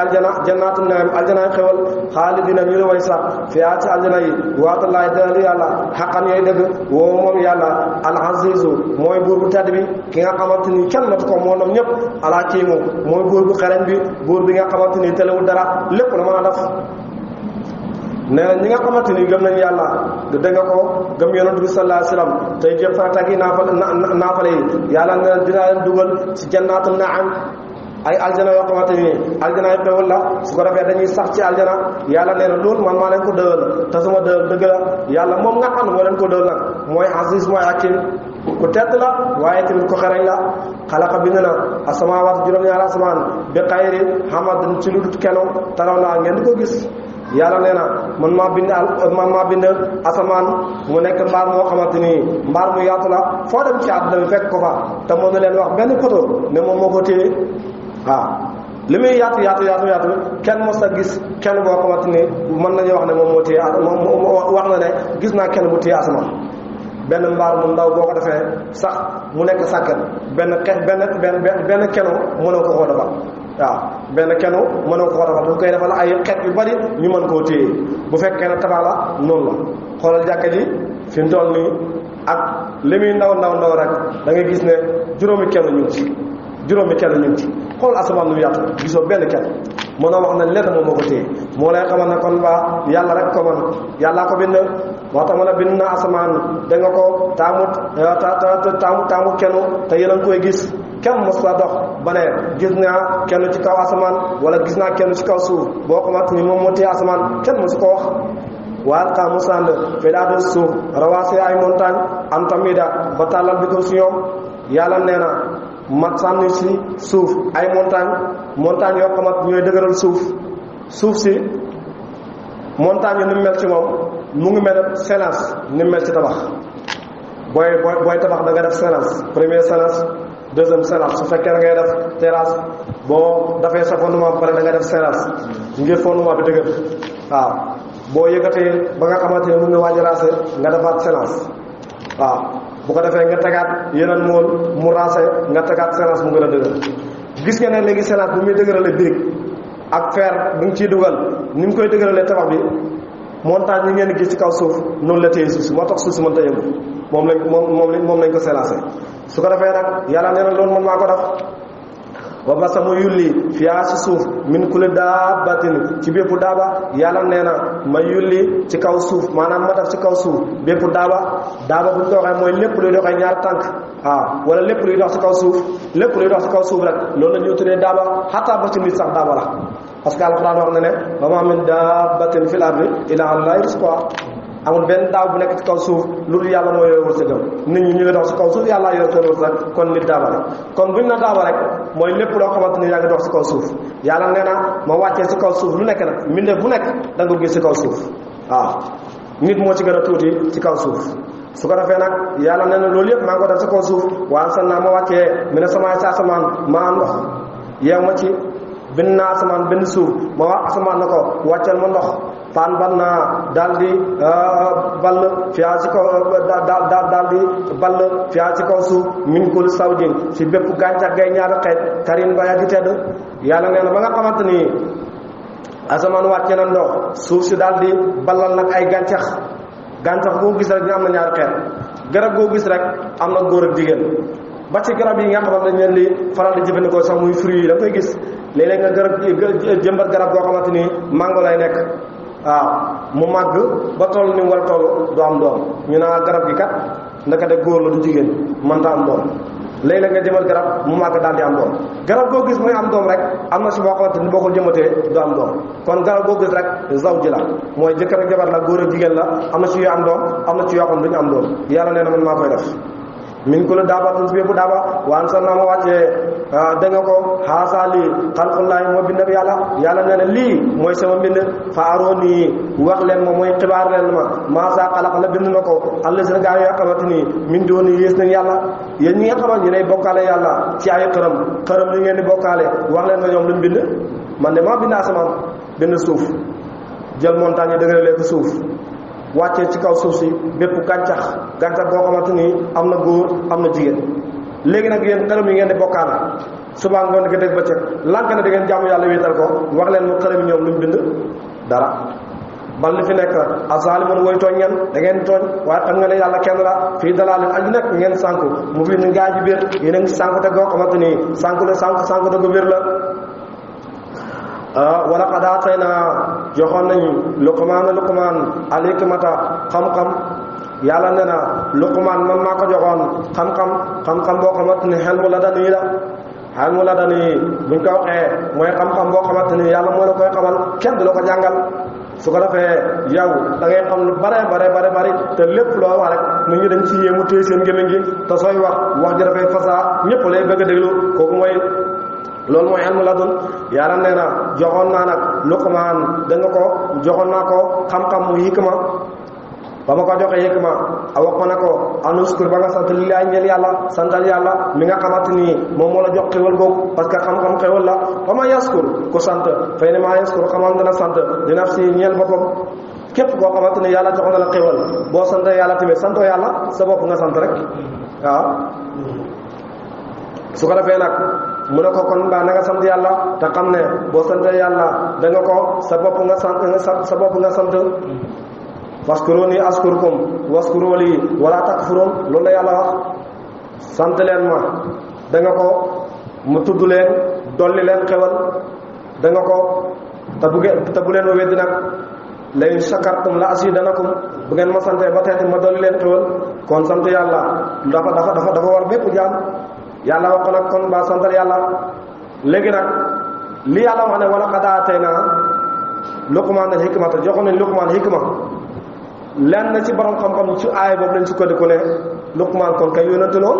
jannaatun naim aljana ay xewal xaalidina ñu la way sax fiyaa ci aljana yi waatalaay dëgg yàlla xaqan yooyu dëgg woo moom yàlla al azizu mooy buur bu tedd bi ki nga xamante ni kenn matu ko moo nam ñëpp alaa kiimu mooy buur bu xereñ bi buur bi nga xamante ni telewul dara lépp la mën a def nee na ñi nga xamante ni gëm nañu yàlla dégg nga ko gëm yonent bi sallallahu alayhi wasallam tey jëf farata gi naafale yi yàlla nee na dinaa leen dugal ci jannaatul naam ay aljana yoo xamante ni aljana yu xewal la su ko defee dañuy sax ci aljana yàlla nee na loolu man maa leen ko dëgal te sama dëgal dëgg la yàlla moom nga xam ne moo leen ko dëgal nag mooy aziz mooy hakim ku tedd la waaye tamit ku xereñ la xalaqa bind na asamaawaat juróom-ñaari asamaan bi xayri hamadin ci lu dut keno taraw naa ngeen di ko gis yàlla nee na man maa bind asamaan mu nekk mbaar moo xamante ni mbaar mu yaatu la foo dem ci àdduna bi fekk ko fa te mën na leen wax benn poto ne moom moo ko téye waaw li muy yaatu kenn mos a gis kenn boo xamante ni mën nañu wax ne moom moo téye moom wax na ne gis naa kenn bu téye asamaan benn mbaar mu ndaw boo ko defee sax mu nekk sàkkat benn keno mënoo ko koo defal waaw benn kenu mënoo ko defal dañ koy defal ay xeet yu bari ñu mën koo téye bu fekkee ne tabax la noonu la xoolal jàkka ji fi mu toll nii ak li muy ndaw rek da ngay gis ne juróomi kenn ñu ngi ci xool asamaan nu yaatu gisoo benn kenn mën a wax ne lenn moom moo ko téye moo lay xamal ne kon ba yàlla rek ko man yàllaa ko bind moo tax mën a bind na asamaan da nga ko taamu kenn te yéen a ngi koy gis kenn mos la dox ba ne gis naa kenn ci kaw asamaan wala gis naa kenn ci kaw suuf boo xamante ni moom moo téye asamaan kenn mosu ko wax waal xaa mu sànd filaade suuf rawaase ay montagne am tamida ba tàllal bi ko si ñoom yàlla nee na ma sànni si suuf ay montagne yoo xamante ñooy dëgëral suuf si montagne yi ni mu mel ci moom mu ngi mel séance ni mu mel ci tabax booy tabax da nga def séance première séance deuxième séance su fekkee da ngay def terrasse boo dafee sa fondement ba pare da nga def séance ngir fondement bi dëgër waaw boo yëkkatee ba nga xamante ne mu ngi waaj a raase nga defaat séance waaw bu ko defee nga tegaat yeneen mool mu raase nga tegaat séance mu gën a dëgër gis nga ne léegi séance bu muy dëgërale birig ak fer bi nga ciy dugal ni mu koy dëgëralee tabax bi montagne yi ngeen gis ci kaw suuf noonu la téye suuf si moo tax suuf si mën ta yëngu moom lañ ko sélancé su ko defee nag yàlla nee na loolu man maa ko def wa basa mu yulli fiyaa si suuf min kulli daabatin ci bépp daaba yàlla nee na ma yulli ci kaw suuf maanaam ma def ci kaw suuf bépp daaba bu ñu ko waxee mooy lépp luy doxee ñaari tànk waaw wala lépp luy dox ci kaw suuf rek loolu la ñuy tuddee daaba xataa ba ci nit sax daaba la parce que alquran wax na ne wa ma min daabatin fil ardi illa allahi rizquha amul benn daaw bu nekk ci kaw suuf lu dul yàlla moo yore wërsëgam nit ñi ñu ngi dox ci kaw suuf yàlla yor seen wërsëg kon nit daaba rek kon buñ na daaba rek mooy lépp loo xamante ni yaa ngi dox ci kaw suuf yàlla nee na ma wàccee ci kaw suuf lu nekk nag mbindeef bu nekk da nga ko gis ci kaw suuf waaw nit moo ci gën a tuuti ci kaw suuf su ko defee nag yàlla nee na loolu yëpp maa ngi ko def ci kaw suuf waa san naa ma wàccee mi ne sama sa asamaan maa ndox yeew ma ci bind naa asamaan benn suuf ma wax asamaan na ko wàcceel ma ndox paan ban naa daal di ball fiyaa ci kaw daal di ball fiyaa ci kaw suuf min kul sawjin ci bépp gàncax gay ñaari xeet karin ba yàggi tedd yàlla nee na ba nga xamante ni asamaan wàcce na ndox suuf si daal di ballal nag ay gàncax boo gis rek ñu am na ñaari xeet garab boo gis rek am na góor ak jigéen ba ci garab yi nga xamante dañ leen di faral di jëfandikoo sax muy fruit yi da koy gis léeg-léeg nga jëmbat garab goo xamante ni mango lay nekk waaw mu màgg ba toll ni mu war a toll du am doom ñu naa garab gi kat ndaka de góor la du jigéen mënta am doom léeg-léeg nga jëmal garab mu màgg daal di am doom garab goo gis mooy am doom rek am na si boo xamante ni boo ko jëmatee du am doom kon garab goo gis rek zawji la mooy jëkkër ak jabar la góor ak jigéen la am na ci yu am doom am na ci yoo xam ne duñu am doom yàlla nee na man maa koy def min ko la daabatin si bépp daaba waan sa naa ma wàccee da nga ko xaasaali xalqullaahi moo bind yàlla nee na lii mooy sama mbind fa arooni wax leen ma mooy xibaar leen ma maasaa xalaq la bind na ko allazina gaa yoo xamante ni min dooni yées nañ yàlla yéen ñi nga xamante ne bokkaale yàlla ci ay xërëm li ngeen di bokkaale wax leen ma ñoom luñ bind man de maa bind asamaan bind suuf jël montagne yi dëgëralee ko suuf wàccee ci kaw suuf si bépp gàncax boo xamante ni am na góor am na jigéen léegi nag yéen xërëm yi ngeen di bokkaale suba ngoon gi dégg bëccëg lànk na da ngeen jaamu yàlla wéetal ko wax leen mu xërëm yi ñoom luñ bind dara bal li fi nekk azalimun woy tooñ ngeen da ngeen tooñ waaye xam nga ne yàlla kenn la fii dalaalin aji nekk ngeen sànku mu fi ni gaa ji biir yéen a ngi sànku te goo xamante ni sànku te gu biir la wala qad aataynaa joxoon nañu luqmaan al hikmata xam-xam yàlla nee na luqmaan man maa ko joxoon xam-xam boo xamante ni xel mu la dani la xel mu la dani buñ ko waxee mooy xam-xam boo xamante ni yàlla moo la koy xamal kenn du la ko jàngal su ko defee yow da ngay xam lu bare te lépp loo wax rek nit ñi dañ ci yéemu téye seen gémmiñ gi te sooy wax ji dafay fasaa ñëpp lay bëgg a déglu kooku mooy loolu mooy ilmu ladun yàlla nee na joxoon naa nag luqmaan da nga ko joxoon naa ko xam-xam mu hikma ba ma ko joxee hikma a wax ko ne ko anuskur ba nga sant lillaay ñeel yàlla santal yàlla mi nga xamante ni moom moo la jox xéwal googu parce que xam-xam xéwal la ba ma yaskur ku sant fay ne maa yaskur xamal dana sant di nafsi ñeel boppam képp koo xamante ni yàlla jox na la xéwal boo sant yàlla tamit santoo yàlla sa bopp nga sant rek waaw su ko defee nag mu ne ko kon mbaa na nga sant yàlla te xam ne boo sant yàlla da nga ko sa bopp nga sant faskuruni askurkum waskuru li wala takfurun loolu la yàlla wax sant leen ma da nga ko mu tudd leen dolli leen xewal da nga ko te bu leen ma weddi nag la in shakartum la asidanakum bu ngeen ma santee ba teeti ma dolli leen xewal kon sant yàlla dafa war bépp jaam yàlla wax ko nag kon ba santal yàlla léegi nag li yàlla wax ne wala qad aataynaa luqmaan al hikmata joxoon nañ luqmaan hikma lenn ci borom xam-xam ci aay boobu lañ sukkandiku ne luqmaan kon kay yónnante lool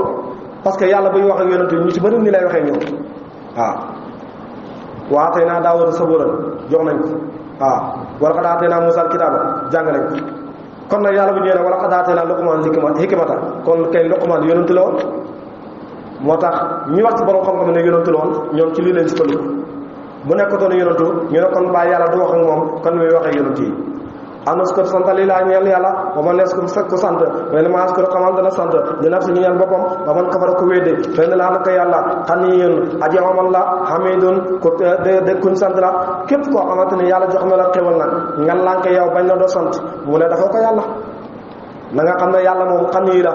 parce que yàlla buy wax ak yonent ñu ci bëri ni lay waxee ñoom waaw wa atayna Daawuda sabuuran jox nañ ko waaw wala qad atayna Muusaa kitaaba jàng nañ ko kon nag yàlla bu ñëwee ne wala qad atayna Luqmaan hikmata kon kay Luqmaan yonent la woon moo tax ñi wax ci borom xam-xam ne yonent la woon ñoom ci lii leen sukkandiku bu nekkoon yonentu ñu ne kon bàyyi yàlla du wax ak moom kon muy wax ak yonent yi anas ko sant lii laa ñeel yàlla ba ma nees ko fekk ko sant mais ma as ko xamal dana sant dina si ñeel boppam ba man kafara ko wédde fenn laa naka yàlla xaniyun aji amal la hamidun ko de kuñ sant la képp koo xamante ni yàlla jox na la xéwal nag nga lànk yow bañ na doo sant mu ne dafa ko yàlla na nga xam ne yàlla moom xaniyi la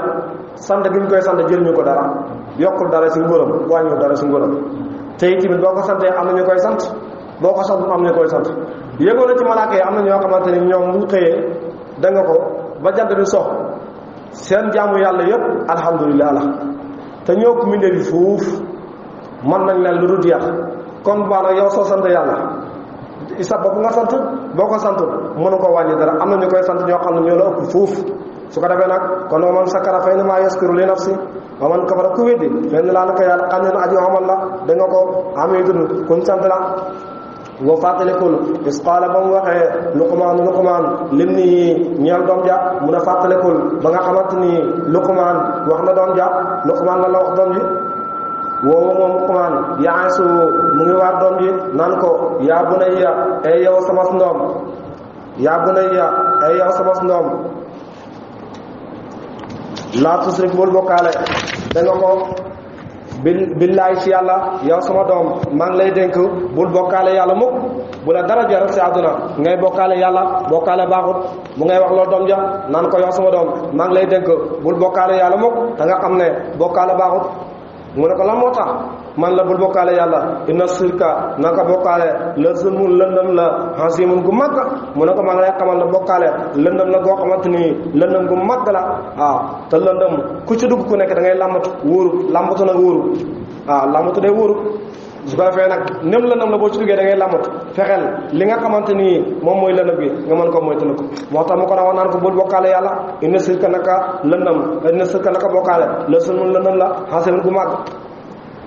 sant gi ñu koy sant jëriñu ko dara yokkul dara si nguuram wàññiwul dara si nguuram te itamit boo ko santee am na ñu koy sant boo ko sant am na ñu koy sant yéegoo na ci malaaka yi am na ñoo xamante ni ñoom bu ñu xëyee da nga ko ba jant bi sox seen jaamu yàlla yëpp alhamdulilah la te ñoo ko mindee bi fuuf mën nañ leen lu dul jeex kon baax na yow soo sant yàlla sa bopp nga sant boo ko sant mënu ko wàññi dara am na ñu koy sant ñoo xam ne ñoo la ëpp fuuf su ko defee nag kon wa man sakara fa innamaa yaskuru li nafsi wa man kafara ku weddi fenn laa naka yàlla xam ne na aju amal la da nga ko hamidun kuñ sant la wa fàttalikul is qaala ba mu waxee luqmaan lim ni ñeel doom ja mun a fàttalikul ba nga xamante ni luqmaan wax na doom ja luqmaan la wax doom ji woowu moom luqmaan yaasu mu ngi waar doom ji naan ko yaa bunayya ay yow sama ndoom yaa bunayya ay yow sama ndoom laa tusrik bul bokkaale da nga ko billaay ci yàlla yow sama doom maa ngi lay dénk bul bokkaale yàlla mukk bu la dara jaral ci àdduna ngay bokkaale yàlla bokkaale baaxut bu ngay wax loolu doom ja naan ko yow sama doom maa ngi lay dénk bul bokkaale yàlla mukk da nga xam ne bokkaale baaxut mu ne ko lan moo tax man la bul bokkaale yàlla inna sirka naka bokkaale la zulmun lëndëm la hasimun gu màgg mu ne ko maa ngi lay xamal ne bokkaale lëndëm la goo xamante ni lëndëm gu màgg la waaw te lëndëm ku ci dugg ku nekk da ngay làmbatu wóoru làmbatu nag wóoru waaw làmbatu day wóoru su ko defee nag nem lëndëm la boo ci duggee da ngay làmbatu fexeel li nga xamante ni moom mooy lëndëm bi nga mën ko moytu ko moo tax mu ko wax naan ko bul bokkaale yàlla inna sirka naka lëndëm inna sirka naka bokkaale la zulmun lëndëm la hasimun gu màgg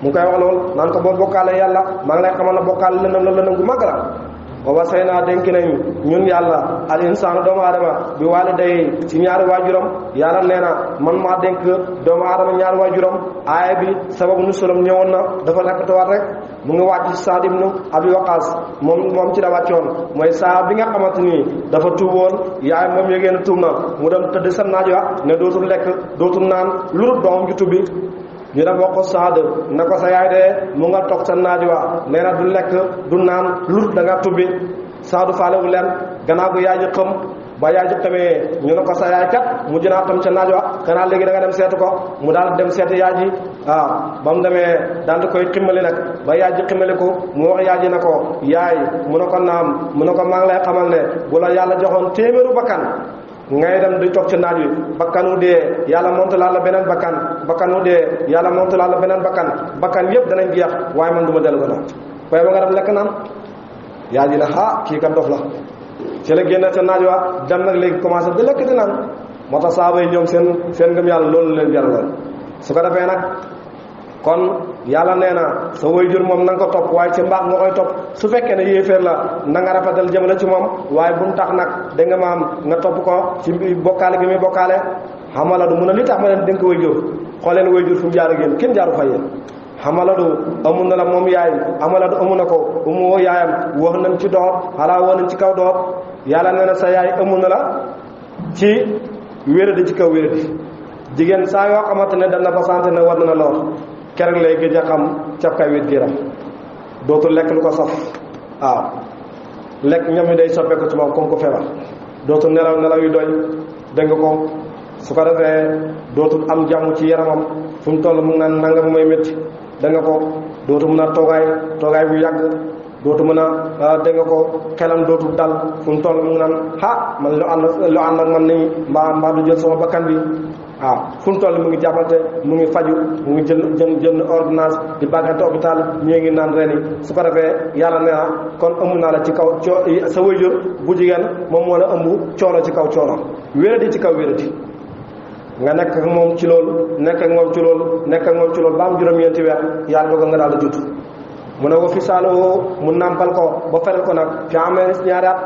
mu ngi koy wax loolu naan ko boo bokkaale yàlla maa ngi lay xamal na bokkaale lëndëm la lëndëm gu mag la wa wasaynaa dénk nañu ñun yàlla al insaanu doomu aadama bi waaliday ci ñaari waajuram yàlla nee na man maa dénk doomu aadama ñaari waajuram aaya bi sababu nusulam ñëwoon na dafa rakkatuwaat rek mu ngi wàcc Saad ibnu Abi Waqaas moom ci la wàccoon mooy saa bi nga xamante ni dafa tuuboon yaay moom yëgee na tuub na mu dem tëdd sa naaj wa ne dootul lekk dootul naan lu dul doomam ju tubbi ñu def wax ko Saad na ko sa yaay de mu nga toog sa naaj wa nee na du lekk du naan lu da nga tubbi Saadu faalewu leen gannaaw gu yaay ji xam ba yaay ji xamee ñu ne ko sa yaay kat mu jënaa xam ca naaj wa xanaa léegi da nga dem seetu ko mu daal dem seeti yaay ji waaw ba mu demee daal di koy ximmali nag ba yaay ji ximmali ko mu wax yaay ji na ko yaay mu ne ko naam mu ne ko maa ngi lay xamal ne bu la yàlla joxoon téeméeru bakkan ngay dem di toog ci naaj wi bakkanu dee yàlla montalaat la beneen bakkanu dee yàlla montalaat la beneen bakkan yëpp danañ jeex waaye man du ma dellu gannaaw waaye ba nga dem lekk naan yaa ji la kii kat dof la ci la génne ca naaj wa dem nag léegi commencé di lekk di naan moo tax saaba yi ñoom seen ngëm yàlla loolu leen jaraloon su ko defee nag kon yàlla nee na sa waajur moom na nga ko topp waaye ci mbaax nga koy topp su fekkee ne yéeféer la na nga rafetal jëmale ci moom waaye bu mu tax nag da nga maam nga topp ko ci bokkaale gi muy bokkaale xamaladu mun a li tax ma leen dénk waajur xooleen waajur fu mu jaar ak yéen kenn jaaru fa yéen xamaladu amun na la moom yaay amaladu amu na ko umu woo yaayam wax nañ ci doot xalaa woo nañ ci kaw doot yàlla nee na sa yaay amun na la ci wéradi ci kaw wéradi jigéen saa yoo xamante ne dana ba sant ne war na lool keroog lay gëj a xam cafkaay wét giiram dootul lekk lu ko saf waaw lekk ñam yi day soppeeku ci moom comme ko feebar dootul nelaw yu doy dégg nga ko su ko defee dootul am jàmm ci yaramam fu mu toll mu ngi naan nangam mooy métti dégg nga ko dootul mën a toogaay bu yàgg dootu mën a dégg nga ko xelam dootul dal fu mu toll mu ngi naan man lu ànd ak man nii mbaa du jël sama bakkan bi waaw fu mu toll mu ngi jàppante mu ngi faju mu ngi jënd ordonnance di bàggante hôpital ñii ngi naan reni su ko defee yàlla nee na kon ëmb naa la ci kaw sa waajur bu jigéen moom moo la ëmb coono ci kaw coono wéradi ci kaw wéradi nga nekk ak moom ci loolu nekk ak moom ci loolu nekk ak moom ci loolu ba am juróom-ñeenti weer yàlla dogal nga daal di judd mu ne ko fi saaloo mu nàmpal ko ba feral ko nag fi amee ñaari at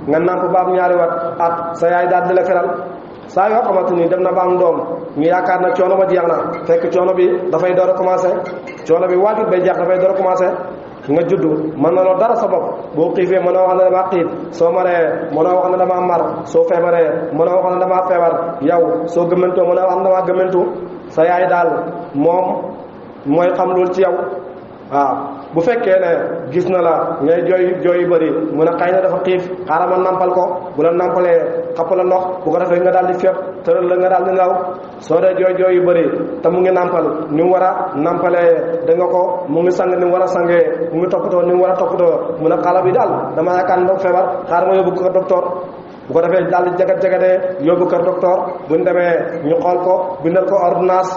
nga nàmp ba am ñaari at sa yaay daal di la feral saa yoo xamante ni dem na ba am doom ñu yaakaar na coono ba jeex na fekk coono bi dafay door a commencé coono bi waajut bay jeex dafay door a commencé nga judd mën na loo dara sa bopp boo xiifee mënoo wax ne damaa xiif soo maree mënoo wax ne damaa mar soo feebaree mënoo wax ne damaa feebar yow soo gëmmantoo mënoo wax ne damaa gëmmantu sa yaay daal moom mooy xam loolu ci yow waaw bu fekkee ne gis na la ngay jooy yu bëri mu ne xëy na dafa xiif xaaral ma nampal ko bu la nampalee xapp la ndox bu ko defee nga daal di fépp tëral la nga daal di ngaw soo dee jooy yu bëri te mu ngi nampal ni mu war a nampalee da nga ko mu ngi sang ni mu war a sangee mu ngi toppatoo ni mu war a toppatoo mu ne xale bi daal dama yaakaar ne dafa feebar xaaral ma yóbbu ko docteur bu ko defee daal di jagat-jagatee yóbbu kër docteur buñ demee ñu xool ko bindal ko ordonnance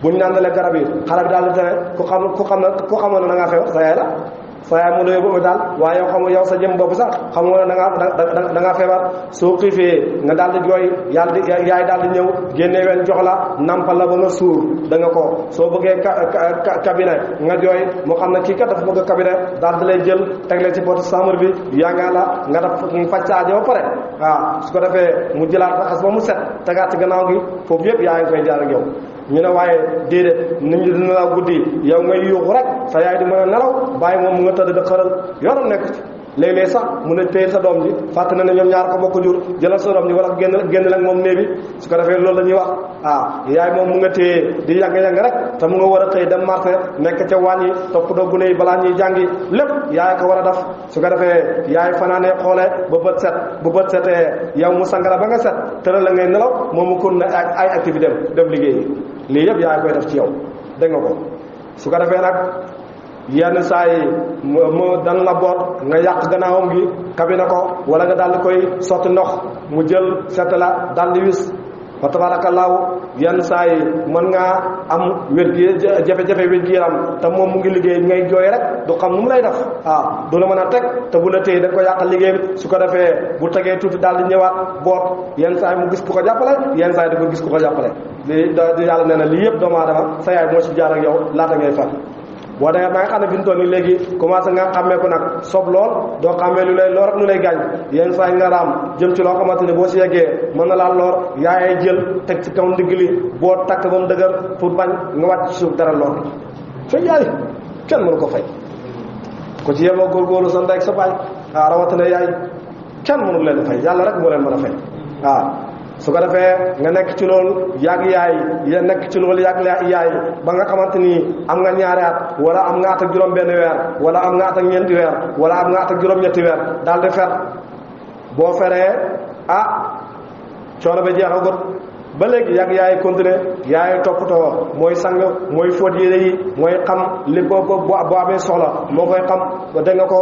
bu ñu naandalee garab yi xale bi daal di tane ku xamoon ne da ngaa feebar sa yaay la sa yaay mu la yóbbu daal waaye yow sa jëm bopp sax xamoo ne da ngaa feebar soo xiifee nga daal di jooy yaay daal di ñëw génnee wen jox la nampal la ba nga suur da nga ko soo bëggee cabinet nga jooy moo xam ne kii kat dafa bëgg cabinet daal di lay jël tegle ci porte chambre bi yaa ngaa la nga def faj sa aajo ba pare waaw su ko defee mu jëlaat raxas ba mu set tegaat ci gannaaw gi foofu yëpp yaa ngi koy jaar ak yow ñu ne waaye déedéet nit ñi dina la guddi yow ngay yuuxu rek sa yaay di mën a nelaw bàyyi moom mu nga tëdd da xëral yoonam nekk ci léeg-léeg sax mu ne téye sa doom ji fàtte na ne ñoom ñaar ko bokk jur jëlal sa doom ji wala génn ak moom néebi su ko defee loolu la ñuy wax yaay moom mu nga téye di yàng-yàng rek te mu nga war a xëy dem marché nekk ca wàññi toppatoo gune yi balaa ñuy jàngi lépp yaay ko war a def su ko defee yaay fanaanee xoole ba bët set bu bët setee yow mu sangara ba nga set tëral la ngay nelaw moom mu kon na ay activité dem liggéeyi lii yëpp yaay koy def ci yow dégg nga ko su ko defee nag yenn saa yi mu dan la boot nga yàq gannaawam gi kabina ko wala nga daal di koy sotti ndox mu jël set la daal di wis fa tabaarakallaahu yenn saa yi mën ngaa am jafe-jafe wér gi yaram te moom mu ngi liggéey ngay jooy rek du xam nu mu lay def du la mën a teg te bu la téye da ko yàqal liggéey bi su ko defee bu tegee tuuti daal di ñëwaat boot yenn saa yi mu gis ku ko jàppale yenn saa yi da ko gis ku ko jàppale di yàlla nee na lii yëpp doomu aadama sa yaay moo ci jaar ak yow laata ngay far boo demee ba nga xam ne fi mu toll nii léegi commencé nga xàmmee ko nag sob lool doo xàmmee lu lay lor ak lu lay gaañ yenn saa yi nga raam jëm ci loo xamante ne boo si yeggee mën na laa lor yaayay jël teg ci kaw ndigg li boo takk ba mu dëgër pour bañ nga wàcc ci suuf dara lor fay yaay kenn mënu ko fay ko ci yemoo góorgóorlu sa ndey ak sa baay rawatina yaay kenn mënu leen fay yàlla rek moo leen mën a fay su ko defee nga nekk ci loolu yàgg yaay nekk ci loolu yàgg yaay ba nga xamante ni am nga ñaari at wala am nga at ak juróom benn weer wala am nga at ak ñeenti weer wala am nga at ak juróom-ñetti weer daal di fer boo feree coono ba jeexagut ba léegi yàgg yaay continuer yaay toppatoo mooy sang mooy fóot yére yi mooy xam li boo amee soxla moo koy xam ba dégg nga ko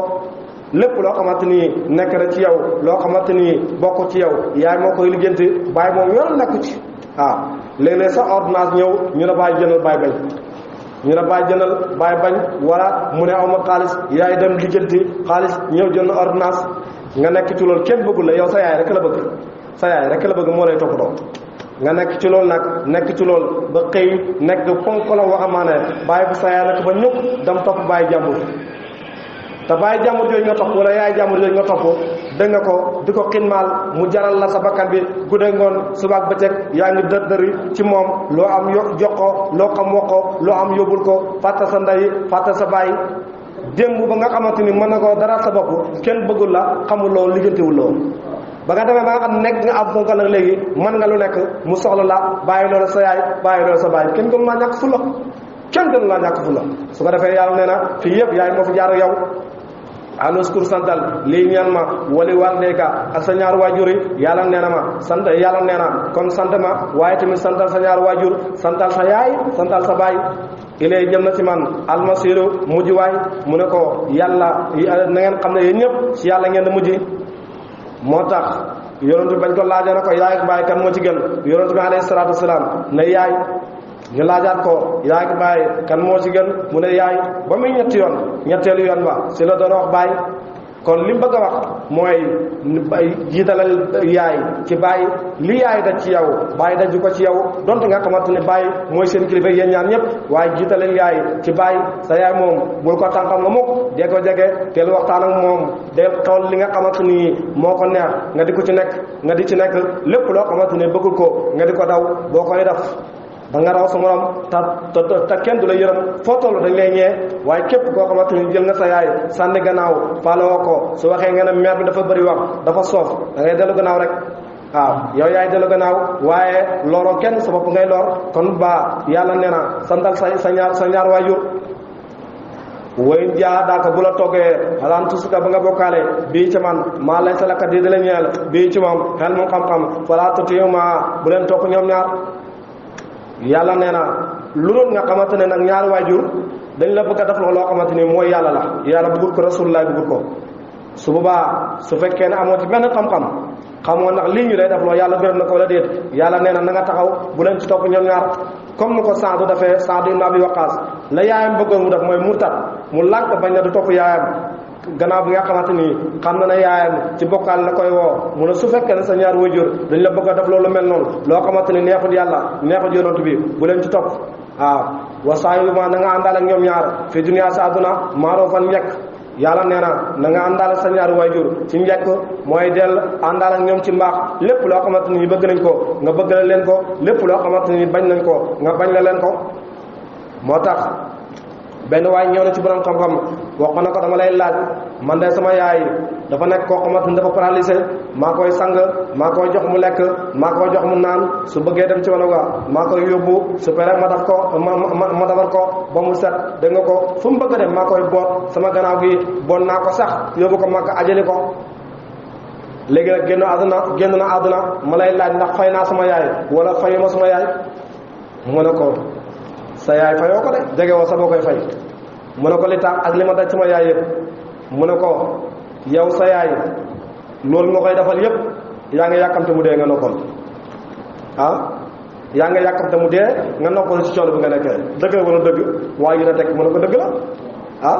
lépp loo xamante ni nekk na ci yow loo xamante ni bokk ci yow yaay moo koy liggéeyante bàyyi moom yoon nekku ci léeg-léeg sax ordonnance ñëw ñu ne bàyyi jëndal bàyyi bañ ñu ne bàyyi jëndal bàyyi bañ wala mu ne awma xaalis yaay dem liggéeyante xaalis ñëw jënd ordonnance nga nekk ci loolu kenn bëggul la yow sa yaay rek la bëgg sa yaay rek la bëgg moo lay toppatoo nga nekk ci loolu nag nekk ci loolu ba xëy nekk ponk la waxamaane bàyyi bu sa yaay rek ba ñëpp dem topp bàyyi jàmbur te bàyyi jàmbur yooyu nga topp wala yaay jàmbur yooyu nga topp dégg nga ko di ko xinmaal mu jaral la sa bakkan bi guddee ngoon subaak bëccëg yaa ngi dëri ci moom loo am jox ko loo xam wax ko loo am yóbbul ko fàtte sa ndey fàtte sa baay démb ba nga xamante ni mën na ko dara sa bopp kenn bëggul la xamul loolu liggéeyantewul loolu ba nga demee ba nga xam nekk nga am fonk nag léegi mën nga lu nekk mu soxla la bàyyi loolu sa yaay bàyyi loolu sa baay kenn gënu laa ñàkk fulla kenn gënu laa ñàkk fulla su ko defee yàlla nee na fii yëpp yaay moo fi jaar ak yow anuskur santal lii ñaan ma wali waldeyka ak sa ñaar waajur yi yàlla nee na ma sant yàlla nee na kon sant ma waaye tamit santal sa ñaar waajur santal sa yaay santal sa baay ilay jëm na ci man almasiru mujj waay mu ne ko yàlla na ngeen xam ne yéen ñëpp ci yàlla ngeen di mujj moo tax yonent bi bañ ko laajee na ko yaay ak baay kan moo ci gën yonent bi alayhi salaatu wasalaam ne yaay ñu laajaat ko yaay ak baay kan moo ci gën mu ne yaay ba muy ñetti yoon ñetteelu yoon ba si la doon wax baay kon li mu bëgg a wax mooy jiitalal yaay ci bàyyi li yaay daj ci yow bàyyi daju ko ci yow donte nga xamante ne bàyyi mooy seen kilifa yéen ñaan ñëpp waaye jiitalal yaay ci bàyyi sa yaay moom bul ko tànkam nga mukk dee ko jege teel waxtaan ak moom dee xool li nga xamante ni moo ko neex nga di ko ci nekk nga di ci nekk lépp loo xamante ne bëggul ko nga di ko daw boo koy def da nga raw sa morom te kenn du la yërëm foo toll dañ lay ñee waaye képp koo xamante ni jël nga sa yaay sànni gannaaw faalewoo ko su waxee nga ne mère bi dafa bëri wax dafa soof da ngay dellu gannaaw rek waaw yow yaay dellu gannaaw waaye loroo kenn sa bopp ngay lor kon ba yàlla nee na santal sa ñaar waajur woy jaa daaka bu la toggee alaan tusuka ba nga bokkaale bii ci man maa lay sa lakkat yi di la ñeel bii ci moom xel moom xam-xam falaa tutiihima bu leen topp ñoom ñaar yàlla nee na lu doon nga xamante ne nag ñaari waajur dañ la bëgg a def loo xamante ni mooy yàlla la yàlla bëggul ko rasulullah bëggul ko su boobaa su fekkee ne amoo ci benn xam-xam xamoo nag lii ñu lay def loo yàlla gërëm na ko wala déet yàlla nee na na nga taxaw bu leen ci topp ñoom ñaar comme ni ko Saadu defee Saadu ibn Abi Waqaas la yaayam bëggoon mu def mooy murtat mu lànk bañ na du topp yaayam gannaaw bi nga xamante ni xam na ne yaayam ci bokkaal la koy woo mu ne su fekkee ne sa ñaar waajur dañ la bëgg a def loolu mel noonu loo xamante ni neexul yàlla neexul yonent bi bu leen ci topp waaw wa saahibuhumaa na nga àndaale ak ñoom ñaar fi dunya sa àdduna ma'ruufan njëkk yàlla nee na nga àndaale sa ñaari waajur ci njëkk mooy del àndaale ak ñoom ci mbaax lépp loo xamante ni bëgg nañ ko nga bëgg la leen ko lépp loo xamante ni bañ nañ ko nga bañ la leen ko moo tax benn waay ñëw na ci borom xam-xam wax ko na ko dama lay laaj man de sama yaay dafa nekk koo xamante ni dafa paralysé maa koy sang maa koy jox mu lekk maa koy jox mu naan su bëggee dem ci wàllu ga maa koy yóbbu su pere ma daf ko ma defar ko ba mu set dégg nga ko fu mu bëgg a dem maa koy boot sama gannaaw gi bon naa ko sax yóbbu ko màkk ajali ko léegi nag génn na àdduna ma lay laaj ndax fay naa sama yaay wala fayuma sama yaay mu ne ko sa yaay fayoo ko de jege woo sa boo koy fay mu ne ko li tax ak li ma daj sama yaay yëpp mu ne ko yow sa yaay loolu nga koy defal yëpp yaa ngi yàkkamte mu dee nga noppal yaa ngi yàkkamte mu dee nga noppal ci coono bi nga nekkee dëgg la wala dëgg waaye yu teg mu ne ko dëgg la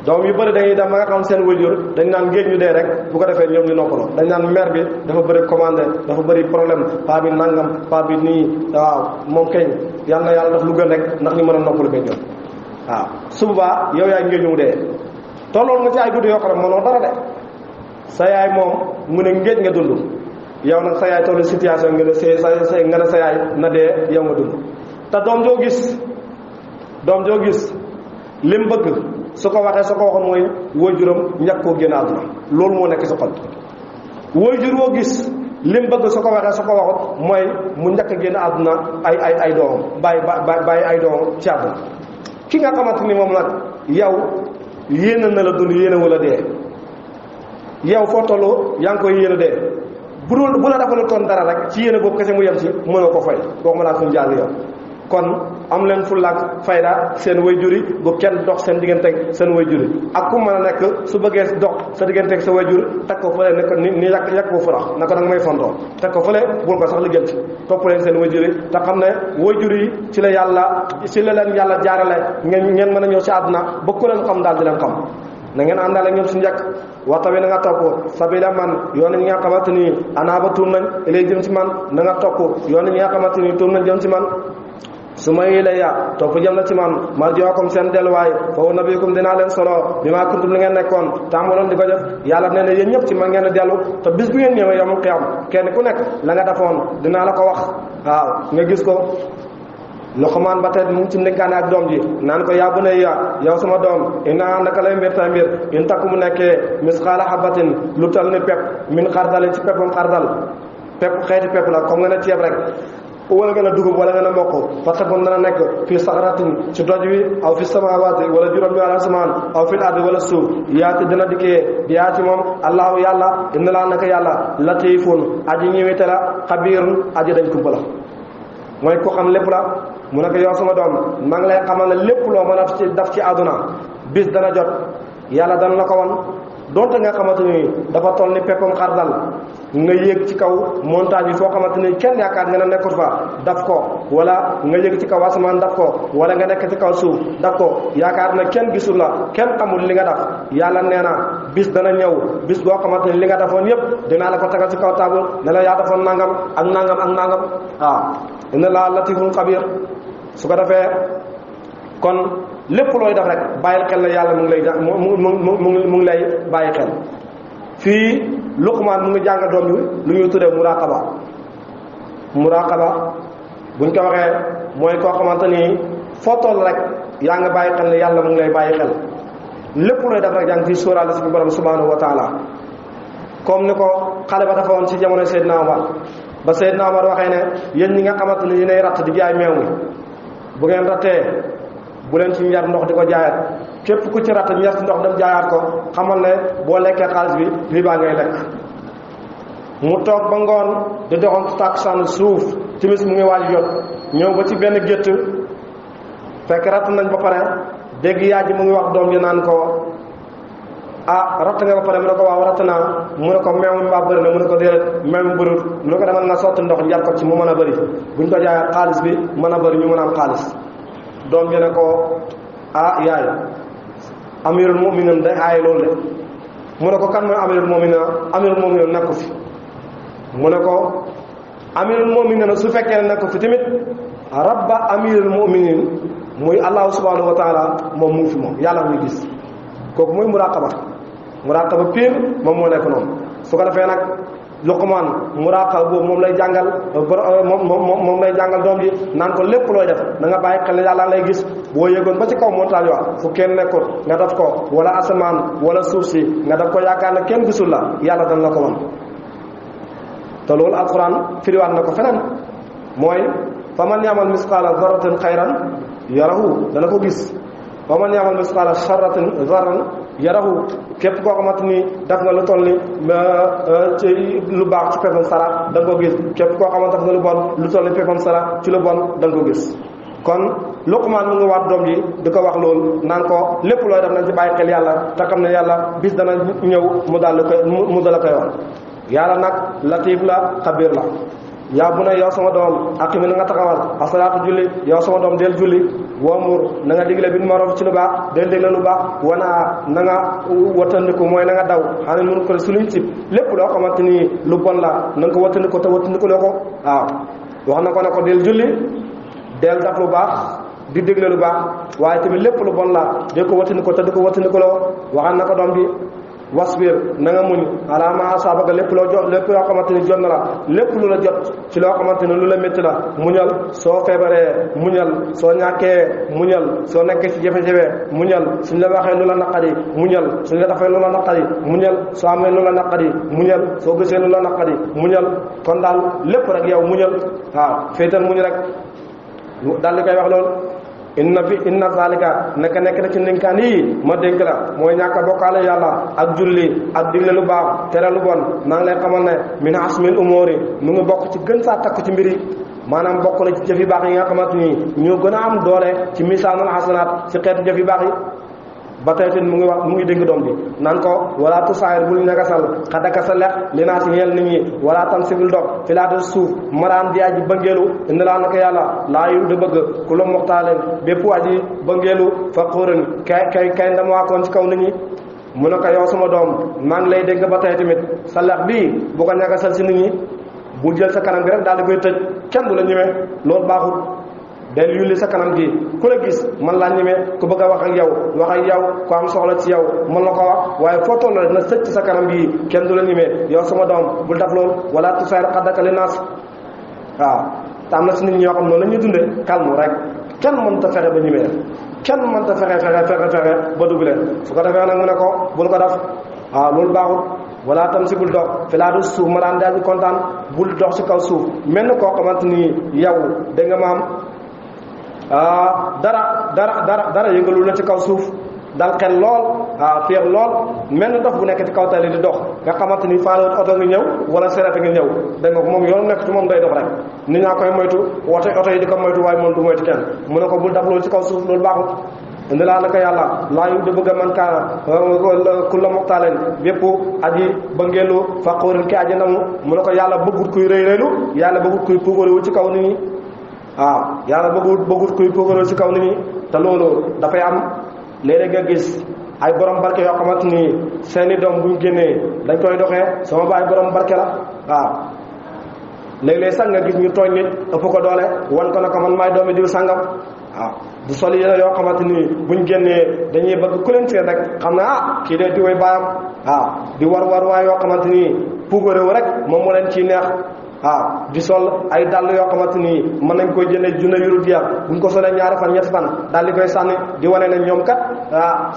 doom yu bëri dañuy dem ba nga xam seen wajur dañ naan ngéej ñu dee rek bu ko defee ñoom ñu noppaloo dañ naan mère bi dafa bëri commandé dafa bëri problème paa bi nangam paa bi nii waaw moom kay yàlla na yàlla daf lu gën rek ndax ñu mën a noppalu ba ñoom waaw su boobaa yow yaay ngéej mu dee tolloon nga ci ay guddi yoo xam ne mënoo dara de sa yaay moom mu ne ngéej nga dund yow nag sa yaay tollu situation nga ne sa yaay na dee yow nga dund te doom joo gis lim bëgg su ko waxee su ko waxoon mooy waajuram ñàkk koo génn àdduna loolu moo nekk si xol waajur woo gis lim bëgg su ko waxee su ko waxut mooy mu ñàkk a génn àdduna ay doomam bàyyi ay doomam ci àdduna ki nga xamante ni moom nag yow yéene na la dund yéene wala dee yow foo toll yaa ngi koy yéene dee bu la defalu toon dara rek ci yéene boobu kese mu yem si mënoo ko fay boo mën a suñu jàng yow kon am leen fullaak fayda seen wayjur yi bu kenn dox seen digganteeg seen wayjur yi ak ku mën a nekk su bëggee dox sa digganteeg sa wayjur teg ko fële nekk ni yàq ko furax naka nag may fontoo teg ko fële bul ko sax li gën ci topp leen seen wayjur yi te xam ne wayjur yi ci la leen yàlla jaarale ngeen mën a ñëw ci àdduna ba ku leen xam daal di leen xam na ngeen àndaale ñoom si njëkk waxta bi na nga topp sabila man yoon ñi nga xamante ni anaaba tuum nañ ilay jëm ci man na nga topp yoon ñi nga xamante ni tuum nañ jëm ci man su ma ilayya topp jëm na ci man marji'ukum seen delluwaay fa unabbi'ukum dinaa leen solo bi maa kuntum li ngeen nekkoon tàmbaloon di ko def yàlla nee na yéen ñëpp ci man ngeen dellu te bis bu ngeen ñëwee yawmal qiyaam kenn ku nekk la nga defoon dinaa la ko wax waaw nga gis ko Luqmaan ba tey mu ngi ci ndénkaane ak doom ji naan ko yaa bunayya yow sama doom inna naka lay mbir ta mbir in takku mu nekkee misqaala habatin lu tal ni pepp min xardal ci peppam xardal pepp xeeti pepp la comme nga ne ceeb rek wala nga ne dugub wala nga ne mokk parce que dana nekk fii saxaratin ci doj wi aw fi samawaati wala juróom ñaari asamaan aw fil ardi wala suuf yaati dina dikkee di yaati moom allahu yàlla inna laa naka yàlla latifun aji ñëwite la xabiirun aji dañ kumpa la mooy ko xam lépp la mu nekk yow sama doom maa ngi lay xamal ne lépp loo mën a def ci àdduna bis dana jot yàlla dana la ko wan donte nga xamante ni dafa toll ni peppam xardal nga yéeg ci kaw montagne bi foo xamante ni kenn yaakaar nga ne nekkut fa daf ko wala nga yéeg ci kaw asamaan daf ko wala nga nekk ci kaw suuf daf ko yaakaar ne kenn gisul la kenn xamul li nga def yàlla nee na bis dana ñëw bis boo xamante ni li nga defoon yépp dinaa la ko tegal ci kaw table ne la yaa defoon nangam ak nangam ak nangam waaw inna laa latifun xabir su ko defee kon lépp looy def rek bàyyil xel la yàlla mu ngi lay mu ngi lay bàyyi xel fii Luqmaan mu ngi jàng doom bi lu ñuy tuddee muraqaba buñ ko waxee mooy koo xamante ni foo toll rek yaa ngi bàyyi xel ne yàlla mu ngi lay bàyyi xel lépp looy def rek yaa ngi fii sóoraale suñu borom subhanahu wa taala comme ni ko xale ba dafa woon ci jamono Seydina Omar ba Seydina Omar waxee ne yéen ñi nga xamante ni yéenay ratt di jaay meew mi bu ngeen rattee bu leen ci ñar ndox di ko jaayaat képp ku ci ratt ñar ndox dem jaayaat ko xamal ne boo lekkee xaalis bi riba ngay lekk mu toog ba ngoon di doxoon tàkkusaan suuf timis mu ngi waaj jot ñëw ba ci benn gétt fekk ratt nañ ba pare dégg yaay ji mu ngi wax doom ji naan ko ratt nga ba pare mu ne ko waaw ratt naa mu ne ko meew mi mbaa bëri na mu ne ko déedéet meew mi bëriwut mu ne ko demal nga sotti ndox njar ko ci mu mën a bëri buñ ko jaayaat xaalis bi mën a bëri ñu mën a am xaalis doom ji ne ko yaay amirul mu'minin day aaye loolu de mu ne ko kan mooy amirul mu'minin nekku fi mu ne ko amirul mu'minin su fekkee ne nekku fi tamit rabba amirul mu'minin muy allahu subhanahu wa taala moom mu ngi fi moom yàlla muy gis kooku muy muraqaba pire moom moo nekk noonu su ko defee nag Luqmaan muraqaba boobu moom lay jàngal moom lay jàngal doom ji naan ko lépp looy def na nga bàyyi xel ne yàlla lay gis boo yëgoon ba ci kaw montagne wax fu kenn nekkul nga def ko wala asamaan wala suuf si nga def ko yaakaar ne kenn gisul la yàlla dana la ko wan te loolu alquran firiwaat na ko feneen mooy fa man ya'mal misqaala zarratin xayran yarahu dana ko gis wa man ya'mal misqaala sharratin zarran yarahu képp koo xamante ni def nga lu toll ni ci lu baax ci pefam sara da nga ko gis képp koo xamante def nga lu bon lu toll ni pefam sara ci lu bon da nga ko gis kon Luqmaan mu ngi waat doom ji di ko wax loolu naan ko lépp looy def nañ ci bàyyi xel yàlla te xam ne yàlla bis dana ñëw mu dal koy wax yàlla nag latif la xabir la yaa bu ne yow sama doom aqimi na nga taxawal asalaatu julli yow sama doom del julli woomur na nga digle bil ma'ruf ci lu baax del digle lu baax wana na nga wattandiku mooy na nga daw xam ne mun ko su luñ sib lépp loo xamante ni lu bon la na nga ko wattandiku te wattandiku loo ko waaw wax na ko ne ko del julli del daf lu baax di digle lu baax waaye tamit lépp lu bon la del ko wattandiku te di ko wattandiku loo waxal na ko doom bi wasbir na nga muñ ala ma asabaka lépp loo xamante ni jot na la lépp lu la jot ci loo xamante ni lu la métti la muñal soo feebaree muñal soo ñàkkee muñal soo nekkee ci jafe-jafe muñal suñ la waxee lu la naqari muñal suñ la defee lu la naqari muñal soo amee lu la naqari muñal soo gisee lu la naqari muñal kon daal lépp rek yow muñal waaw féetal muñ rek daal di koy wax loolu inna zalika naka nekk na ci ndénkaan yi ma dénk la mooy ñàkk a bokkaale yàlla ak julli ak digle lu baax tere lu bon maa ngi lay xamal ne min asmil umuri mu ngi bokk ci gën saa takk ci mbiri maanaam bokk na ci jëf yu baax yi nga xamante ni ñoo gën a am doole ci misaanul xasanaat ci xeetu jëf yu baax yi ba tey tamit mu ngi dénk doom bi naan ko wala tusaayir bul ñagasal xadaka sa lex li naa si ñeel nit ñi wala tam sibul dog fi laata suuf maraan di aji bëngeelu indi laa naka yàlla laa yu di bëgg ku la moxtaaleen bépp aji bëngeelu fa xóoran kay ndamwaakoon ci kaw nit ñi mu ne ko yow sama doom maa ngi lay dégg ba tey tamit sa lex bii bu ko ñagasal si nit ñi bul jël sa kanam gi rek daal di koy tëj kenn du la ñëwee loolu baaxul del yulli sa kanam gi ku la gis man laa ñemee ku bëgg a wax ak yow ku am soxla ci yow mën na ko wax waaye foo toll rek na sëcc sa kanam gi kenn du la ñemee yow sama doom bul def loolu wala tusaayir xaddaka li naas waaw te am na si nit ñi yoo xam noonu la ñuy dundee calme rek kenn mënta fexe ba ñemee kenn mënta fexe ba dugg leen su ko defee nag mu ne ko bul ko def waaw loolu baaxul wala tam si bul dox fi laa du suuf ma daan daal di kontaan bul dox ci kaw suuf mel na koo xamante ni yow da nga maam dara yëngalul la ci kaw suuf dal xel lool féex lool mel na dox bu nekk ci kaw tali di dox nga xamante ni faalewut oto nga ñëw wala sereet nga ñëw da nga ko moom yoonu nekk ci moom day dox rek nit ñaa koy moytu oto yi di ko moytu waaye moom du moytu kenn mu ne ko bul daf loolu ci kaw suuf loolu baaxut indi laa naka yàlla laa yu di bëgg a man kaana ku la moxtaaleen bépp aji ba ngeelu faqóorin ki aji ndamu mu ne ko yàlla bëggut kuy rëy rëylu yàlla bëggut kuy puugarewu ci kaw nit ñi yàlla bëggut kuy puugarewu ci kaw nit ñi te loolu dafay am léeg-léeg nga gis ay borom barke yoo xamante ni seeni doom buñ génnee dañ koy doxee sama baay borom barke la waaw léeg-léeg sax nga gis ñu tooñ nit ëpp ko doole wan ko ne ko man maay doomi diw sàngam waaw du sol yére yoo xamante ni buñ génnee dañuy bëgg ku leen seen rek xam ne kii dee diwee baayam waaw di war waay yoo xamante ni puugaréew rek moom moo leen ciy neex waaw di sol ay dàll yoo xamante ni mën nañ koy jëndee junne yu dul jeex buñ ko solee ñaari fan ñetti fan daal di koy sànni di wane ne ñoom kat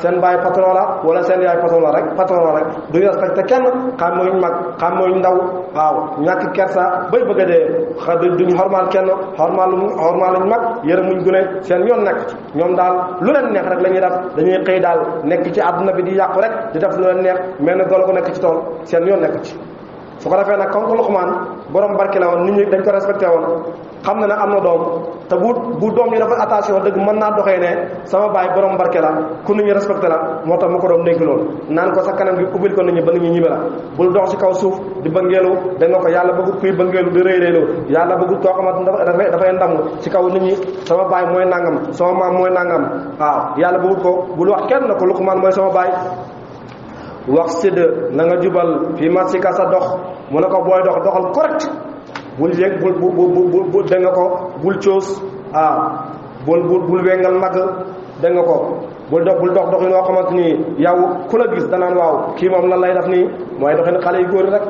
seen baay patron la wala seen yaay patron la rek duñu respecté kenn xamuñ mag xamuñ ndaw waaw ñàkk kersa bay bëgg a dee duñ xormaal kenn xormaaluñ mag yërëmuñ gune seen yoon nekk ci ñoom daal lu leen neex rek la ñuy def dañuy xëy daal nekk ci àdduna bi di yàqu rek di def lu leen neex mel ne golo gu nekk ci tool seen yoon nekk ci su ko defee nag comme que Luqmaan borom barke la woon nit ñi dañ ko respecté woon xam na ne am na doom te bu doom yi dafa attention dëgg mën naa doxee ne sama baay borom barke la ku nit ñi respecté la moo tax mu ko doon dénk loolu naan ko sa kanam gi ubbil ko nit ñi ba nit ñi ñime la bul dox ci kaw suuf di bëngeelu da nga ko yàlla bëggut kuy bëngeelu di réyréelu yàlla bëggut koo xamante dafay ndamu ci kaw nit ñi sama baay mooy nangam sama maam mooy nangam waaw yàlla bëggut ko bul wax kenn na ko Luqmaan mooy sama baay wax sidd na nga jubal fii masika sa dox mu ne ko booy doxal correct bul yéeg bul da nga ko bul coos bul wengal mag da nga ko bul dox doxin woo xamante ni yow ku la gis danaan waaw kii moom lan lay def nii mooy doxin xale yu góor yi rek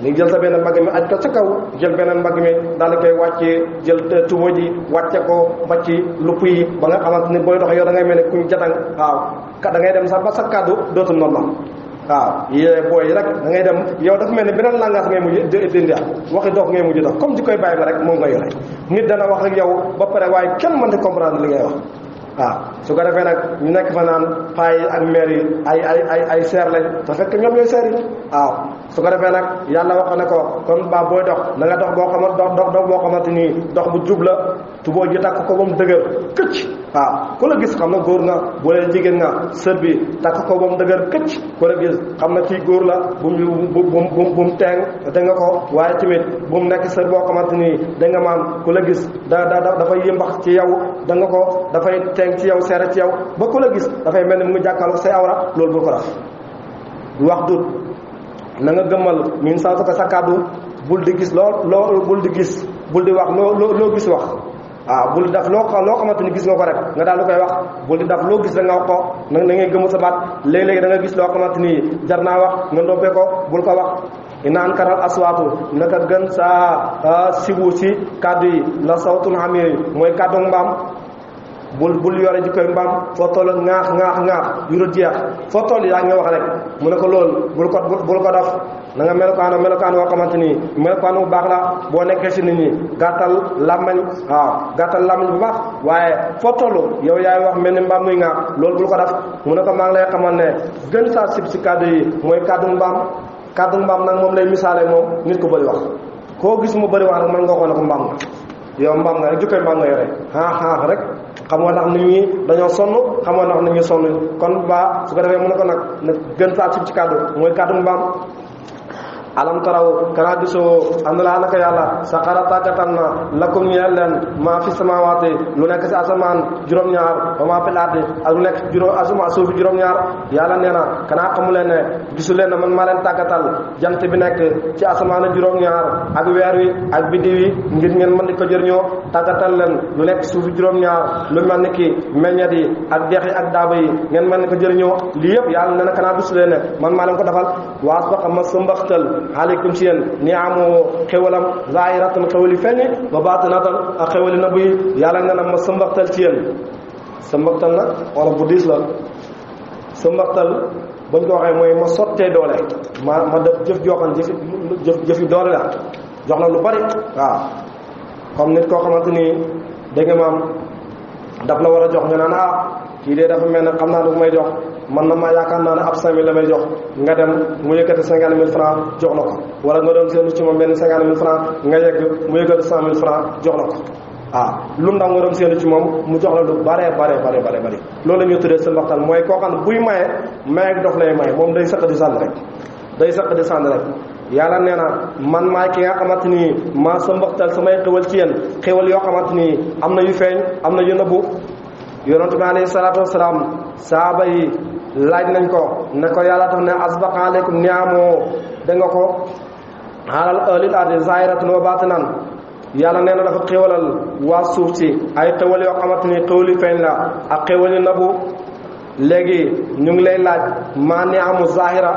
léegi jël sa benn mbagg mi aj ko ca kaw jël beneen mbagg mi daal di koy wàccee jël tubo ji wàcce ko ba ci lupp yi ba nga xamante ni booy dox yow da ngay mel ne kuñ jatang waaw da ngay dem sax ba sa kàddu dootul normal waaw yee booy rek da ngay dem yow dafa mel ni beneen langage ngay mujj dindi waxi dox ngay mujj dox comme ci koy bàyyi ba rek moom nga yore nit dana wax ak yow ba pare waaye kenn mënta comprendre li ngay wax waaw su ko defee nag ñu nekk fa naan paa yi ak mère yi ay seer lañ te fekk ñoom ñooy seer yi waaw su ko defee nag yàlla wax ne ko kon ba booy dox na nga dox boo xamante dox boo xamante nii dox bu jub la tuboo ji takk ko ba mu dëgër këcc waaw ku la gis xam na góor nga boo leen jigéen nga sër bi takk ko ba mu dëgër këcc ku la gis xam na kii góor la bu mu teeng da nga ko waaye tamit bu mu nekk sër boo xamante nii da nga maam ku la gis dafay yëmbax ci yow da nga ko dafay teeng ci yow seere ci yow ba ku la gis dafay mel ni mu ngi jàkkaarloo say awra loolu bul ko def wax dut na nga gëmmal min santu ko sa kàddu bul di gis bul di wax loo gis wax waaw bul def loo xamante ni gis nga ko rek nga daal di koy wax bul di def loo gis da nga wax ko na ngay gëmul sa baat léeg-léegi da nga gis loo xamante ni jar naa wax nga ndoppee ko bul ko wax ina ankaral aswaatu naka gën saa sibu si kàddu yi la sawtul hamir mooy kàddu mbaam bul yore ji koy mbaam foo toll ŋaax yu dul jeex foo toll yaa ngi wax rek mu ne ko loolu bul ko def na nga melokaan woo xamante ni melokaan bu baax la boo nekkee si nit ñi gàttal làmmañ bu baax waaye foo toll yow yaay wax mel ni mbaam muy ŋaax loolu bul ko def mu ne ko maa ngi lay xamal ne gën saa sib si kàddu yi mooy kàddu mbaam nag moom lay misaale moom nit ko bëri wax koo gis mu bëri wax rek mën nga ko ne ko mbaam nga yow mbaam nga rek jukkoy mbaam nga yore xaax rek xam nga ndax nit ñi dañoo sonn xam nga ndax nit ñi sonn kon ba su ko defee mu ne ko nag gën saa sib ci kàddu mooy kàddu mbaam alam taraw kanaa gisoo andalaa naka yàlla saxara tàggatal na lakum ñeel leen maa fi samawaati lu nekk si asamaan juróom-ñaar ba maa fil ardi ak lu nekk asamaan suufi juróom-ñaar yàlla nee na kanaa xamu leen ne gisu leen ne man maa leen tàggatal jant bi nekk ci asamaan juróom-ñaar ak weer wi ak biddiw yi ngir ngeen mën di ko jëriñoo tàggatal leen lu nekk suufi juróom-ñaar lu mel ni ki meññet yi ak dex yi ak daaba yi ngeen mën di ko jëriñoo lii yëpp yàlla nee na kanaa gisu leen ne man maa leen ko defal waas ba xam ma sa mbaxtal aleykum ci yéen ni amoo xewalam zahiratan xewali feeñ ba baatinatan ak xewali na buy yàlla nga na ma sëmbaxtal ci yéen sëmbaxtal nag wala bu diis la sëmbaxtal bañ ko waxee mooy ma sottee doole ma def jëf jooxan jëfi doole la jox na lu bari waaw comme nit koo xamante ni dégg nga maam daf la war a jox nga naan kii dee dafa mel ne xam naa lu may jox man na maa yaakaar naa ne ab 5000 la may jox nga dem mu yëkkati 50 000 francs jox la ko wala nga doon seenu ci moom benn 50 000 francs nga yegg mu yëkkati 100 000 francs jox la ko lu ndaw nga doon seenu ci moom mu jox la lu bare loolu la ñuy tuddee sa mbaxtal mooy koo xam ne buy maye dof lay maye moom day sëq di sànni rek yàlla nee na man maay ki nga xamante ni maa sa mbaxtal samay xewal ci yéen xewal yoo xamante ni am na yu feeñ am na yu nëbbu yonent bi alayhi salaatu wasalaam saaba yi laaj nañ ko ne ko yàlla daf ne asbaqa aleykum ni'amoo da nga ko alal ahlil ardi zahiratan wa batinan yàlla nee na dafa xéwalal waa suuf si ay xéwal yoo xamante ni xéwali feeñ la ak xéwali nabu léegi ñu ngi lay laaj maa ni'amu zahira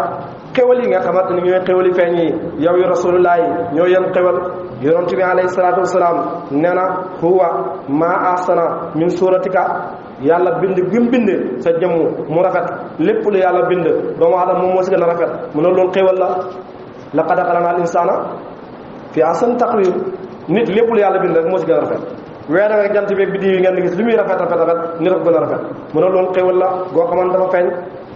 xéwal yi nga xamante ni ñooy xéwali feeñ yi yow yu rasulullah yi ñoo yem xéwal yonent bi alayhi salaatu wasalaam nee na huwa maa ahsana min suratika yàlla bind gim bind sa jëmm mu rafet lépp lu yàlla bind doomu aadama moom moo si gën a rafet mu ne loolu xéwal la laqad xalaqnal insaana fi ahsani taqwiim nit lépp lu yàlla bind rek moo si gën a rafet weer ak jant bi biddi yi ngeen di gis li muy rafet nit a ko gën a rafet mu ne loolu xéwal la goo xamante dafa feeñ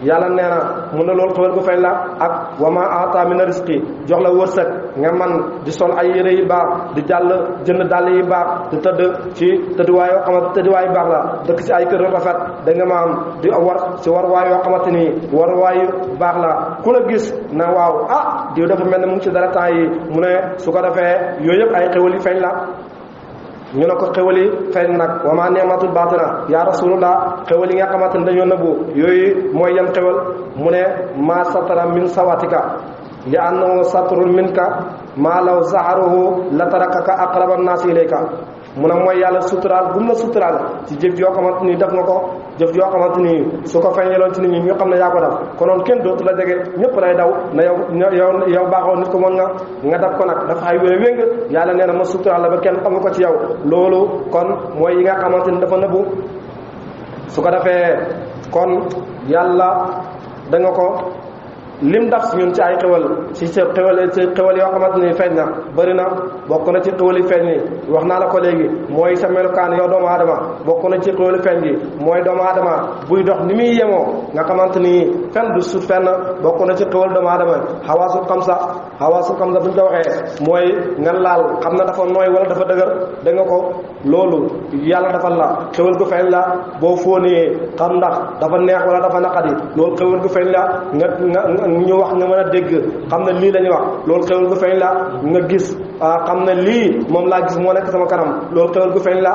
yàlla nee na mu ne loolu xéwal gu feeñ la ak wa ma ata min rizqi jox la wërsëg nga man di sol ay yére yi baax di jënd dàll yi baax di tëdd ci tëdduwaay yoo xamante tëdduwaay baax la dëkk ci ay kër rafet da nga ma am di war ci waruwaay yoo xamante ni waruwaay baax la ku la gis na waaw diw dafa mel ne mu ngi ci dara temps yi mu ne su ko defee yooyu yëpp ay xéwal yi feeñ la ñu ne ko xéwal yi feeñ nag wa ma ni'matul baatina ya rasulullah xéwal yi nga xamante ne dañoo nëbbu yooyu mooy yan xéwal mu ne ma satara min sawatika li annahu satrun minka ma law zaharuhu la tarakaka aqraba an-nas ilayka mu ne mooy yàlla suturaal bu la suturaal ci jëf yoo xamante ni def nga ko jëf yoo xamante ni su ko feeñaloon ci nit ñi ñu xam ne yaa ko def konoon kenn dootu la jege ñëpp lay daw na yow baaxoo nit ko mën nga def ko nag dafa ay wéng yàlla nee na ma suturaal la ba kenn xamu ko ci yow loolu kon mooy yi nga xamante ni dafa nëbbu su ko defee kon yàlla da nga ko lim daf si ñun ci ay xewal ci xewal yoo xamante ni feeñ na bëri na bokk na ci xewal yi feeñ ni wax naa la ko léegi mooy sa melukaan yow doomu aadama bokk na ci xewal yi feeñ gi mooy doomu aadama buy dox ni muy yemoo nga xamante ni fenn du sut fenn bokk na ci xewal doomu aadama xawaasul xam sa buñ ko waxee mooy nga laal xam na dafa nooy wala dafa dëgër da nga ko loolu yàlla defal la xewal gu feeñ la boo fóonee xam ndax dafa neex wala dafa naqadi loolu xewal gu feeñ la nga ñu wax nga mën a dégg xam ne lii la ñuy wax loolu xewal gu feeñ la nga gis xam ne lii moom laa gis moo nekk sama kanam loolu xewal gu feeñ la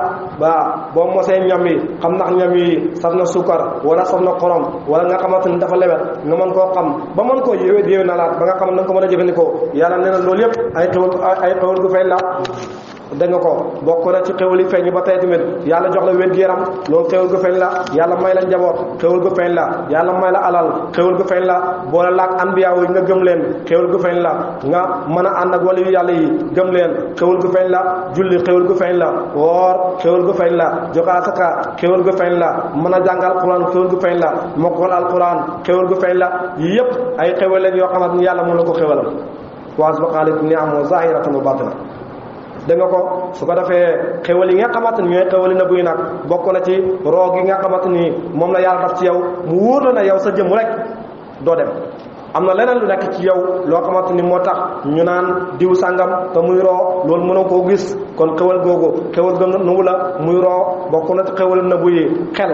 boo mosee ñam yi xam ndax ñam yi saf na suukar wala saf na xorom wala nga xamante ni dafa lewet nga mën koo xam ba mën koo yéwé na laat ba nga xam ne nga ko mën a jëfandikoo yàlla nee na loolu yëpp ay xewal gu feeñ la da nga ko bokk na ci xewal yi feeñ ba tey tamit yàlla jox la wér-gu-yaram loolu xewal gu feeñ la yàlla may la njaboot xewal gu feeñ la yàlla may la alal xewal gu feeñ la boole laak anbiya yi nga gëm leen xewal gu feeñ la nga mën a ànd ak wali yu yàlla yi gëm leen xewal gu feeñ la julli xewal gu feeñ la woor xewal gu feeñ la joxe asaka xewal gu feeñ la mën a jàng alquran xewal gu feeñ la mokkal alquran xewal gu feeñ la yii yëpp ay xewal leen yoo xamante ni yàlla mën la ko xewalal wa asbaqa alaykum ni'amahu zahiratan wa batina da nga ko su ko defee xewal yi nga xamante ni ñooy xewali na buy nag bokk na ci roog yi nga xamante ni moom la yàlla daf ci yow mu wóor la ne yow sa jëmm rek doo dem am na leneen lu nekk ci yow loo xamante ni moo tax ñu naan diw sàngam te muy roo loolu mënoo koo gis kon xewal googu xewal ga nangu la muy roo bokk na ci xewal na buy xel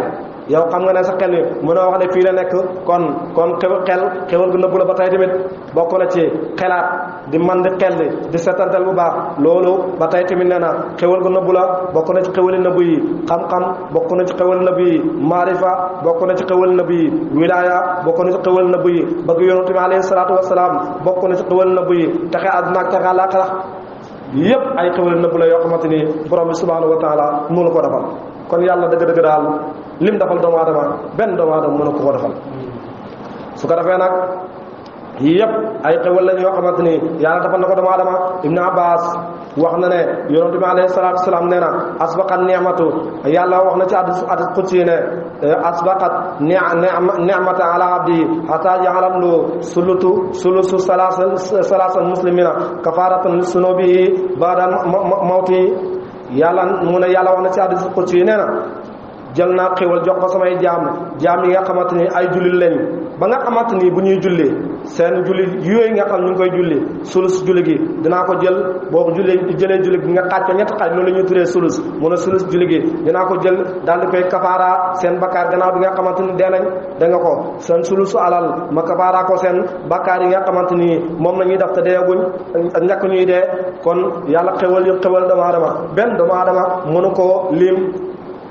yow xam nga ne sa xel mënoo wax ne fii la nekk kon xewal gu nëbbu la ba tey tamit bokk na ci xelaat di man di xel di setantal bu baax loolu ba tey tamit nee na xewal gu nëbbu la bokk na ci xewali nëbbu yi xam-xam bokk na ci xewali nëbbu yi maarifa bokk na ci xewali nëbbu yi wilaaya bokk na ci xewali nëbbu yi bëgg yonent bi alayhi salaatu wasalaam bokk na ci xewali nëbbu yi texe àdduna ak texe àllaaxira yépp ay xewali nëbbu la yoo xamante ni borom bi subhanahu wa taala moo la ko defal kon yàlla dëgg-dëgg daal lim defal doomu aadama benn doomu aadama mën a ko defal su ko defee nag yii yëpp ay xewal lañ yoo xamante ni yàlla defal na ko doomu aadama Ibn Abbas wax na ne yonent bi alayhi salaatu wasalaam nee na asbaqat ni'matu yàlla wax na ci hadis qudsi ne asbaqat ni'mata ala abdi hatta ja'alahu sulusu salaasal muslimina kafaratan li sunubihi ba'da mawti yàlla mu ne yàlla wax na ci hadis qudsi nee na jël naa xéwal jox ko samay jaam yi nga xamante ni ay jullit lañ ba nga xamante ni bu ñuy julli seen julli yooyu nga xam ñu ngi koy julli sulus julli gi dinaa ko jël boo ko jëlee julli gi nga xaaj ko ñetti xaaj loolu la ñuy turee sulus mu ne sulus julli gi dinaa ko jël daal di koy kafaara seen bakkaar gannaaw bi nga xamante ni dee nañ da nga ko seen sulusu alal ma kafaara ko seen bakkaar yi nga xamante ni moom la ñuy def te deeguñ ñàkk ñuy dee kon yàlla xéwal yu xéwal doomu aadama benn doomu aadama mënu koo lim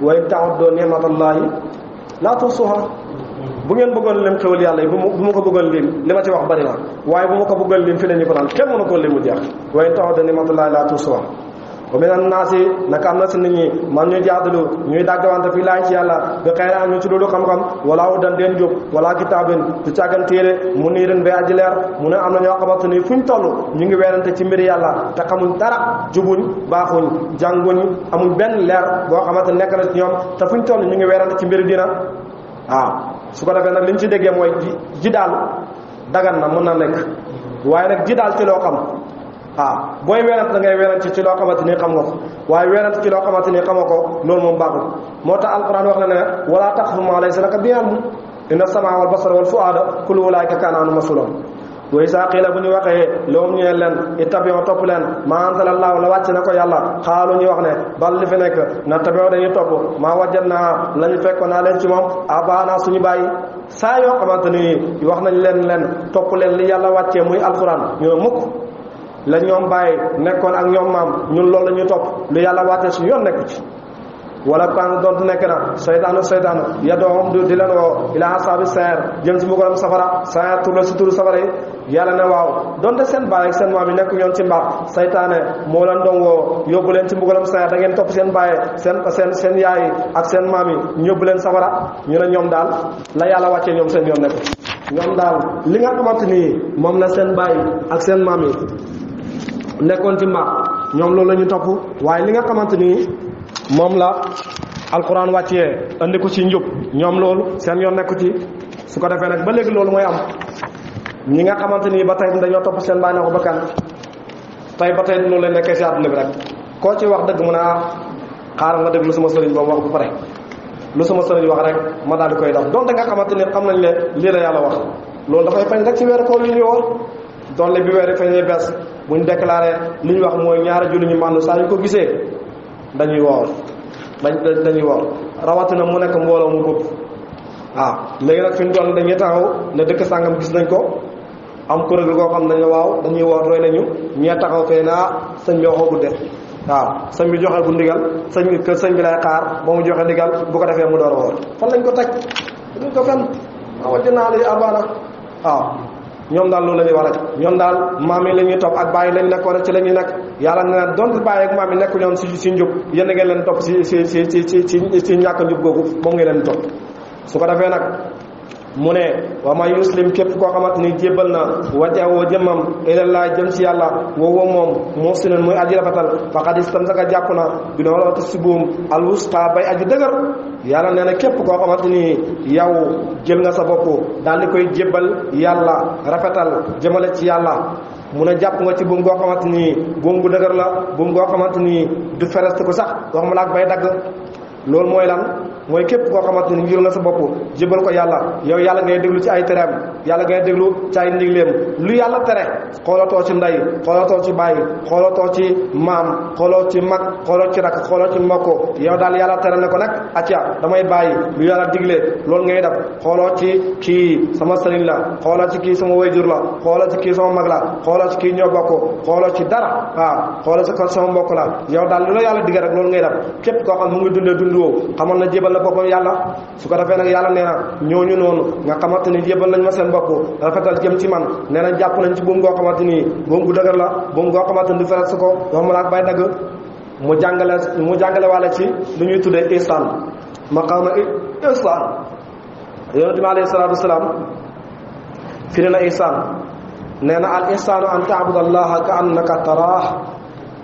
wa in ta'uddu ni'matallahi laa tuhsuha bu ngeen bëggoon lim xewal yàlla yi bu ma ko bëggoon lim li ma ci wax bari na waaye bu ma ko bëggoon lim fi la ñu ko naan kenn mënu ko lim mu jeex waaye taxaw de nimatullahi laa tuhsuha wa minan naasi naka am na si nit ñi man ñu jaadalu ñuy dàggawante fii laay ci yàlla bi xëy na ñu ci loolu xam-xam wala hudan den jub wala kitaabin du càggan téere mu niirin bay aji leer mu ne am na ñoo xamante ni fuñ toll ñu ngi weerante ci mbiri yàlla te xamuñ dara jubuñ baaxuñ jànguñ amuñ benn leer boo xamante nekk na ci ñoom te fuñ toll ñu ngi weerante ci mbiri dina waaw su ko defee nag li ñu ci déggee mooy ji daal dagan na mën na nekk waaye nag ji daal ci loo xam booy werante da ngay werante ci loo xamante ni xam nga ko waaye werante ci loo xamante ni xamoo ko loolu moom baaxul moo tax alquran wax na ne wala taqfu ma laysa laka bihi ilm inna samaa wal basara wal fuada kullu ulaika kana anhu masulan wa isa qiila bu ñu waxee lahum ñeel leen ittabi'u topp leen ma anzalallahu la wàcc na ko yàlla xaalu ñu wax ne bal li fi nekk na tabi'u dañuy topp maa wajadna la ñu fekkoon naa leen ci moom abaana suñu bàyyi saa yoo xamante ni wax nañ leen topp leen li yàlla wàccee muy alquran ñu mukk la ñoom bàyyi nekkoon ak ñoom maam ñun loolu la ñuy topp lu yàlla wàccee suñu yoon nekku ci wala kan doonte nekk na seytaanu yadoom di leen woo ila asaabi saer jëm si mbugalam safara saer tur la si turu safara yi yàlla ne waaw doonte seen baay ak seen maam yi nekk ñoon ci mbaax saytaane moo leen doon woo yóbbu leen ci mbugalam saer da ngeen topp seen baay seen yaay ak seen maam yi ñu yóbbu leen safara ñu ne ñoom daal la yàlla wàccee ñoom seen yoon nekk ñoom daal li nga xamante ni moom la seen baay ak seen maam yi nekkoon ci mbaax ñoom loolu la ñu topp waaye li nga xamante ni moom la alquran wàccee andi ko ci njub ñoom loolu seen yoon nekku ci su ko defee nag ba léegi loolu mooy am ñi nga xamante ni ba tey dañoo topp seen bànneexu ko bakkan tey ba tey noonu la nekkee si àdduna bi rek koo ci wax dëgg mu ne xaaral nga dégg lu sama sëriñ ba mu wax bu pare lu sama sëriñ wax rek ma daal di koy def donte nga xamante ni xam nañ ne lii la yàlla wax loolu dafay feeñ rek ci weeru koor yi ñuy woor doole bi weeri feeñee bees buñ déclaré li ñu wax mooy ñaari julli ñu màndu saa yu ko gisee dañuy woor dañuy woor rawatina mu nekk mbooloo mu bëgg léegi nag fi ñu toll dañuy taxaw ne dëkk sàngam gis nañ ko am kuréel goo xam nañ waaw dañuy woor roy nañu ñee taxaw fee ne sëñ bi waxoo gudde sëñ bi joxe gu ndigal sëñ bi lay xaar ba mu joxe ndigal bu ko defee mu door a woor fan lañ ko teg dañ ko fenn wajjinaa li abana ñoom daal loolu la ñuy war a ñoom daal maam yi la ñuy topp ak bàyyi lañ nekkoon rek ci la ñuy nekk yàlla ne naan donte bàyyi ak maam yi nekku ñoom si njub yéen ngeen leen topp si ñàkk njub googu moom ngeen leen topp su ko defee nag mu ne wa man yuslim képp koo xamante ni jébbal na wajhahu jëmmam ilallah jëm ci yàlla woowu moom muhsinun muy aji rafetal faqad istamsaka jàpp na bi na wala si buum alwusqa bay aji dëgër yàlla nee na képp koo xamante ni yow jël nga sa bopp daal di koy jébbal yàlla rafetal jëmale ci yàlla mu ne jàpp nga ci buum goo xamante ni buum gu dëgër la buum goo xamante ni du fereste ko sax waxuma la ak bay dagg loolu mooy lan mooy képp koo xamante ni jël nga sa bopp jébal ko yàlla yow yàlla ngay déglu ci ay tereem yàlla ngay déglu ci ay ndigleem lu yàlla tere xoolatoo ci ndey xoolatoo ci bàyyi xoolatoo ci maam xooloo ci mag xooloo ci rakk xooloo ci mbokk yow daal yàlla tere ne ko nag acca damay bàyyi lu yàlla digle loolu ngay def xooloo ci kii sama sëriñ la xooloo ci kii sama wayjur la xooloo ci kii sama mag la xooloo ci kii ñoo bokk xooloo ci dara xooloo ci ko sama mbokk la yow daal lu la yàlla digal rek loolu ngay def képp koo xam mu ngi dundee dund woo xamal na jébal na boppam yàlla su ko defee nag yàlla nee na ñooñu noonu nga xamante ni jébal nañ ma seen bopp rafetal jëm ci man nee na jàpp nañ ci buum goo xamante ni buum gu dëgër la buum goo xamante ni du feres ko wax ma la ak bay dagg mu jàngale wàlle ci lu ñuy tuddee ihsaan maqaama ihsaan yonent bi alayhi salaatu wasalaam firi na ihsaan nee na al ihsaanu an taabudallaha ka annaka taraah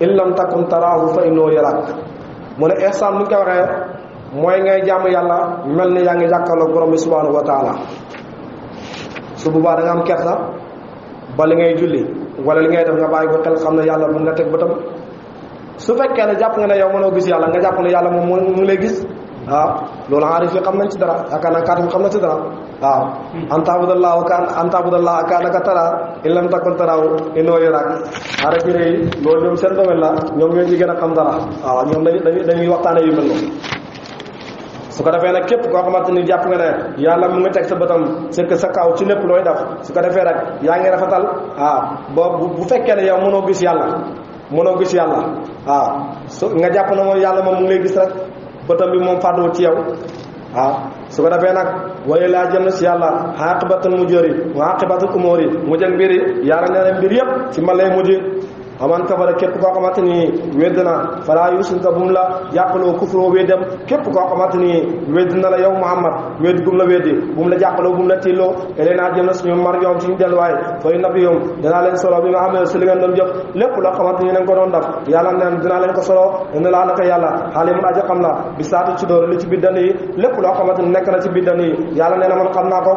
in lam takun taraahu fa innahu yaraak mu ne ihsaan bu ñu ko waxee mooy ngay jàmm yàlla mel ni yaa ngi jàkkaarloog borom bi subhanahu wa taala su boobaa da nga am kersa ba li ngay julli wala li ngay def nga bàyyi ko xel xam ne yàlla mun na teg bëtam su fekkee ne jàpp nga ne yow mënoo gis yàlla nga jàpp ne yàlla moom mu ngi lay gis loolu aarif yi xam nañ ci dara yaakaar naa kaatim xam na ci dara an taabudallah ka annaka taraa in lam takun taraahu innahu yaraak aarif yi loolu ñoom seen domaine la ñoom ñoo ci gën a xam dara ñoom dañuy waxtaane yu mel noonu su ko defee nag képp koo xamante ni jàpp nga ne yàlla mu ngi teg sa bëtam c'est que sa kaw ci lépp looy def su ko defee rek yaa ngi rafetal bu fekkee ne yow mënoo gis yàlla su nga jàpp na moom yàlla moom mu ngi lay gis rek bëtam bi moom fàdduwul ci yow waaw su ko defee nag wala laa jëm na si yàlla aqibatul mujuri wa aqibatul umuri mujj ak mbir yi yàlla nee na mbir yëpp ci man lay mujj aman kafara képp koo xamante ni wedd na fala yusunka bu mu la jàppaloo kufroo weddam képp koo xamante ni wedd na la yow Muhammad wedd bu mu la weddi bu mu la jàppaloo bu mu la tiilloo elee naa jëm na suñu mar yoom suñu delluwaay fooy nabi yoom dinaa leen solo bi nga xam ne si li ngeen doon jëf lépp loo xamante ni nañ ko doon def yàlla neen dinaa leen ko solo ina laa naka yàlla xaalimun aji xam la bi saatu ci dóor li ci biddan yi lépp loo xamante ni nekk na ci biddan yi yàlla nee na man xam naa ko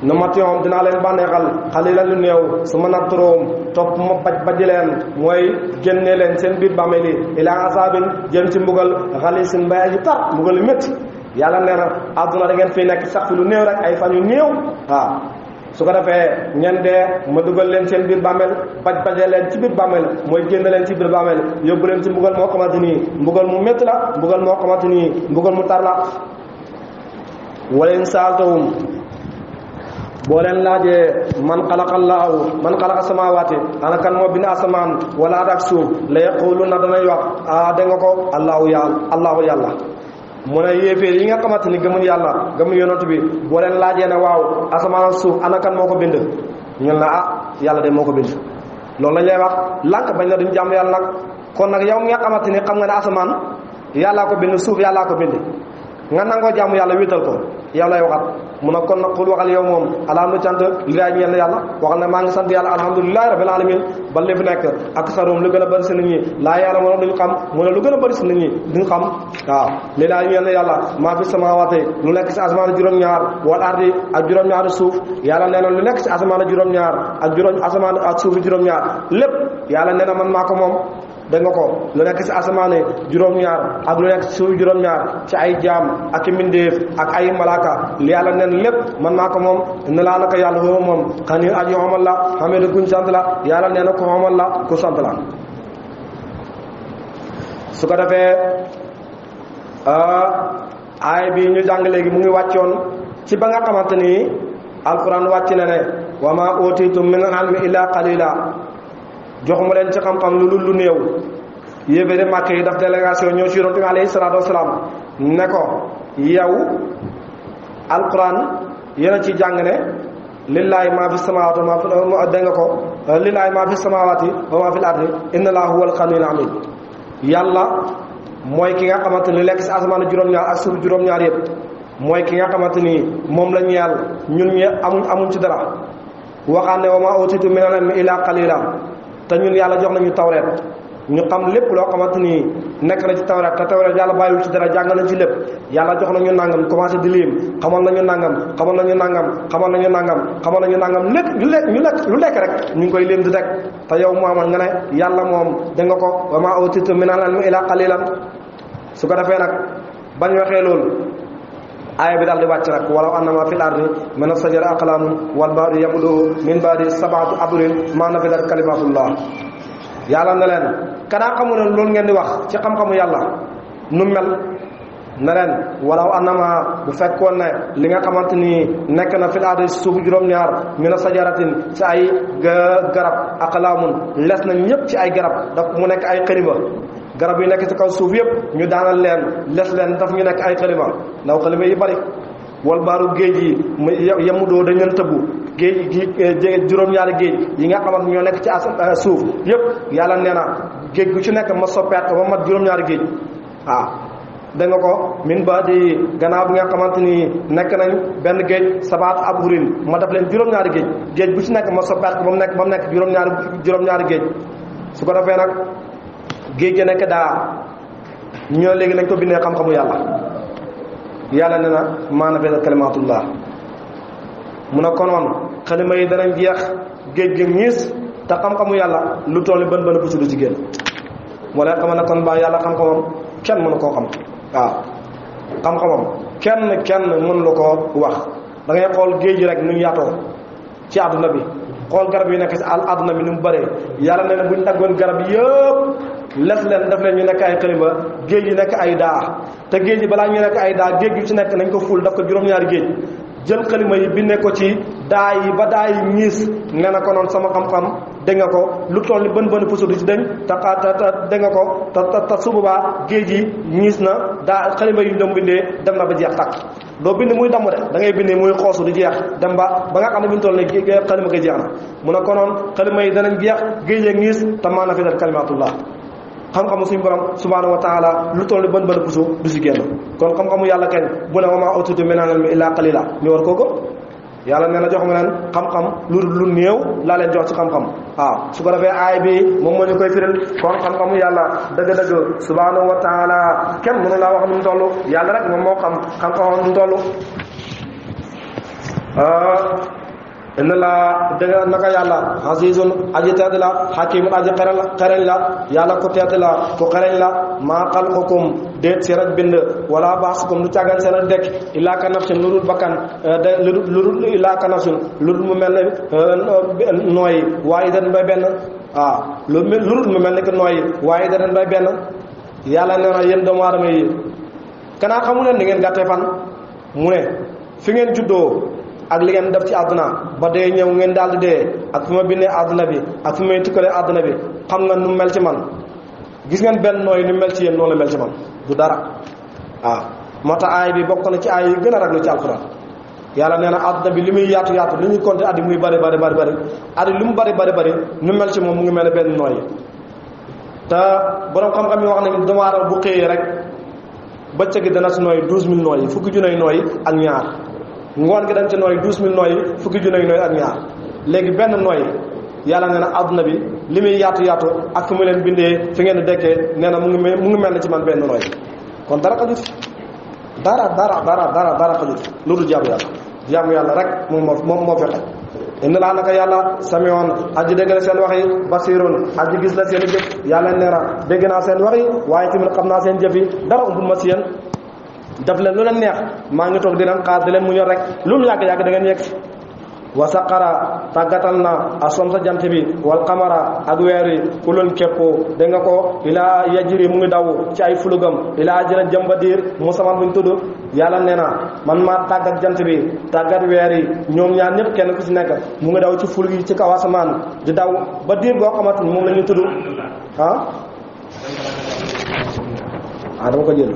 nu mat yoom dinaa leen bànneexal xalilan lu néew su ma natturoom topp ma baj leen mooy génne leen seen biir bàmmeel yi ilaa asaabin jëm ci mbugal xalisin bay aji tar mbugal yu métti yàlla nee na àdduna da ngeen fiy nekk sax fi lu néew rek ay fan yu néew waaw su ko defee ñen dee ma dugal leen seen biir bàmmeel baje leen ci biir bàmmeel mooy génne leen ci biir bàmmeel yóbbu leen ci mbugal moo xamante nii mbugal mu métti la mbugal moo xamante nii mbugal mu tar la wala in saaltahum boo leen laajee man xalaqa samaawaati ana kan moo bind asamaan wala ak suuf la yaquluna danañ wax dégg nga ko allahu yàlla mu ne yéeféer yi nga xamante ni gëmuñ yàlla gëmuñ yonent bi boo leen laajee ne waaw asamaan ak suuf ana kan moo ko bind ñu la yàlla de moo ko bind loolu lañ lay wax lànk bañ na duñ jàmm yàlla nag kon nag yow mi nga xamante ni xam nga ne asamaan yàllaa ko bind suuf yàllaa ko bind nga nangoo jàmm yàlla wéetal ko yow lay waxat mu ne kon nag xul waxal yow moom alhamdu cant li daay ñeel yàlla waxal ne maa ngi sant yàlla alhamdulilahi rabbil alamin ba lépp nekk ak sarum lu gën a bëri si nit ñi laa yàlla mo duñu xam mu ne lu gën a bëri si nit ñi duñu xam waaw li daay ñeel yàlla maa fi samaawaati lu nekk si asamaan juróom-ñaar wal ardi ak juróom-ñaari suuf yàlla nee na lu nekk si asamaan juróom-ñaar ak asamaan ak suufi juróom-ñaar lépp yàlla nee na man maa ko moom dégg nga ko lu nekk si asamaane juróom-ñaar ak lu nekk si suuf juróom-ñaar ci ay jaam ak i mbindeef ak ay malaaka li yàlla nen lépp man maa ko moom ne laa naka yàlla woo moom xani aji xomal la xamee ne kuñ sant la yàlla nee na ku xomal la ku sant la su ko defee aay bi ñu jàng léegi mu ngi wàccoon ci ba nga xamante ni alquran wàcc na ne wa ma utitum min al-ilmi illa qalila joxuma leen ci xam-xam lu néew yéebéri màkk yi daf délégation ñëw ci yonent bi alayhi salaatu wasalaam ne ko yow alquran yéen a ci jàng ne lillahi ma fi samawati ma fi dégg nga ko lillahi ma fi samawati wa ma fi al-ardi inna allaha huwal ghaniyyul hamid yàlla mooy ki nga xamante ni lekk si asamaan juróom-ñaar ak suuf juróom-ñaar yëpp mooy ki nga xamante ni moom la ñeel ñun ñi amuñ ci dara waxaan ne wa ma utitu min al-ilmi illa qalila te ñun yàlla jox nañu tawreet ñu xam lépp loo xamante ni nekk na ci tawreet te tawreet yàlla bàyyiwul ci dara jàng nañ ci lépp yàlla jox nañu nangam commencé di lim xamal nañu nangam xamal nañu nangam xamal nañu nangam xamal nañu nangam lépp lu lekk rek ñu ngi koy lim di teg te yow Muhammad nga ne yàlla moom dégg nga ko wa ma utitu min al-ilmi illa qalilan su ko defee nag bañ waxee loolu aaya bi daal di wàcc nag walaw annama fil ardi min as-sajari aqlamun wal bahru yamudduhu min ba'di sab'ati abhurin ma nafidat kalimatullah yàlla na leen kanaa xamu ne loolu ngeen di wax ci xam-xamu yàlla nu mel na leen walaw annama bu fekkoon ne li nga xamante ni nekk na fil ardi suuf juróom-ñaar min as-sajaratin ci ay garab aqlamun les na ñëpp ci ay garab daf mu nekk ay xëriba garab yi nekk ci kaw suuf yëpp ñu daanal leen les leen daf ñu nekk ay xalima ndaw xalima yi bari wal baaru géej yi mu yemudoo dañ leen tëbbu géej gi juróom-ñaari géej yi nga xamante ñoo nekk ci suuf yëpp yàlla nee na géej gu ci nekk ma soppeet ko ba mat juróom-ñaari géej waaw da nga ko min ba di gannaaw bi nga xamante ni nekk nañ benn géej sabaat abhurin ma def leen juróom-ñaari géej bu ci nekk ma soppeet ko ba mu nekk juróom-ñaari géej su ko defee nag géej gi nekk daa ñoo léegi nañ ko bindee xam-xamu yàlla ne na maana fee kalimatullah mu ne konoon xalima yi danañ jeex géej gi ñiis te xam-xamu yàlla lu toll ni bën bu ci du ci génn wala xamal na kon ba yàlla xam-xamam kenn mënu koo xam waaw xam-xamam kenn mënu la koo wax da ngay xool géej gi rek nu ñu yaatoo ci àdduna bi xool garab yi nekk ci àdduna bi ni mu bëree yàlla nee na bu ñu daggoon garab yëpp les leen daf leen ñu nekk ay xalima géej yi nekk ay daa te géej yi balaa ñu nekk ay daa géej gi ci nekk nañ ko ful daf ko juróom-ñaari géej jël xalima yi bindee ko ci daa yi ba daa yi ñiis nee na ko noonu sama xam-xam dégg nga ko lu toll ni bën puso du ci dañ te dégg nga ko te su boobaa géej gi ñiis na daa xalima yu ñu doon bindee dem na ba jeex tàkk doo bind muy damm de da ngay bindee muy xoosu di jeex dem ba nga xam ne bi ñu toll ne xalima koy jeex na mu ne konoon xalima yi danañ jeex géej gi ñiis te maa nafisat kalimatullah xam-xamu suñu borom subhanahu wa taala lu toll ni bën puso du si génn kon xam-xamu yàlla kañ bu ne wa maa utiitu minal ilmi illaa qaliila ñu war kooku yàlla nee na jox nga leen xam-xam lu néew laa leen jox ci xam-xam waaw su ko defee aay bi moom moo ñu koy firil kon xam-xamu yàlla dëgg-dëgg subhanahu wa taala kenn mënu laa wax nu mu toll yàlla rek moom moo xam-xam nu mu toll inna laa dëgg naka yàlla azizun aji tedd la hakimun aji xereñ la yàlla ku tedd la ku xereñ la maa xalqukum déet seen ak bind wala baasukum lu càggan seen ak dekk illaa ka nafsin lu dul bakkan lu dul illaa ka nafsin lu dul mu mel ne nooyi waaye dañ bay benn waaw lu dul mu mel ne que nooyi waaye dañ bay benn yàlla nee na yéen doomu aadama yi kanaa xamu leen ni ngeen gàttee fan mu ne fi ngeen juddoo ak li ngeen def ci àdduna ba dee ñëw ngeen daal di dee ak fi ma bindee àdduna bi ak fi may tukkalee àdduna bi xam nga nu mel ci man gis ngeen benn nooy ni mel ci yéen noonu la mel ci man du dara waaw moo tax aay bi bokk na ci aay yi gën a raglu ci alxuraan yàlla nee na àdduna bi li muy yaatu li ñuy compter at yi muy bari at yi li mu bari nu mel ci moom mu ngi mel ne benn nooy te borom xam-xam yi wax nañu doomu aadama bu xëyee rek bëccëg gi dana si nooy 12000 nooy fukki junni nooy ak ñaar ngoon gi dañ ci nooy 12000 nooy fukki junni nooy ak ñaar léegi benn nooy yàlla nee na àdduna bi li muy yaatu ak fi mu leen bindee fi ngeen di dekkee nee na mu ngi mel ne ci man benn nooy kon dara xajut dara xajut lu dul jaamu yàlla rek moom moo fi xaj inna laa naka yàlla samiyoon aji dégg na seen wax yi basirun aji gis la seen i jëf yàlla nee na dégg naa seen wax yi waaye tamit xam naa seen jëf yi dara umpul ma si yéen daf leen lu leen neex maa ngi toog di leen xaar di leen mu ñor rek lu mu yàgg da ngeen yegg wa saqara tàggatal na asomsa jant bi wal qamara ak weer yi kulun képp da nga ko ilaa yajri mu ngi daw ci ay fulugam ilaa ajra jëmba diir musamman buñ tudd yàlla nee na man maa tàggat jant bi tàggat weer yi ñoom ñaar ñëpp kenn ku ci nekk mu ngi daw ci fulug yi ci kaw asamaan di daw ba diir boo xamante ni moom la ñu tudd dama ko jël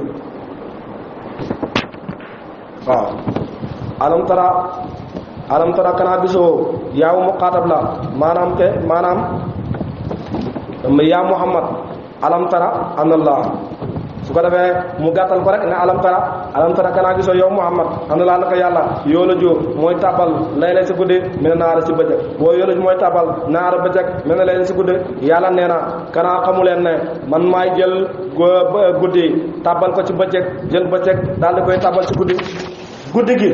waaw alam tara kanaa gisoo yaawu muqaatab la maanaam yaa Muhammad alam tara anallah su ko defee mu gàttal ko rek ne alam tara kanaa gisoo yow Muhammad anallah naka yàlla yoola joo mooy tàbbal layla si guddi mi ne naara si bëccëg boo yoola mooy tàbbal naara bëccëg mi ne layla si guddi yàlla nee na kanaa xamu leen ne man maay jël guddi tàbbal ko ci bëccëg jël bëccëg daal di koy tàbbal ci guddi gi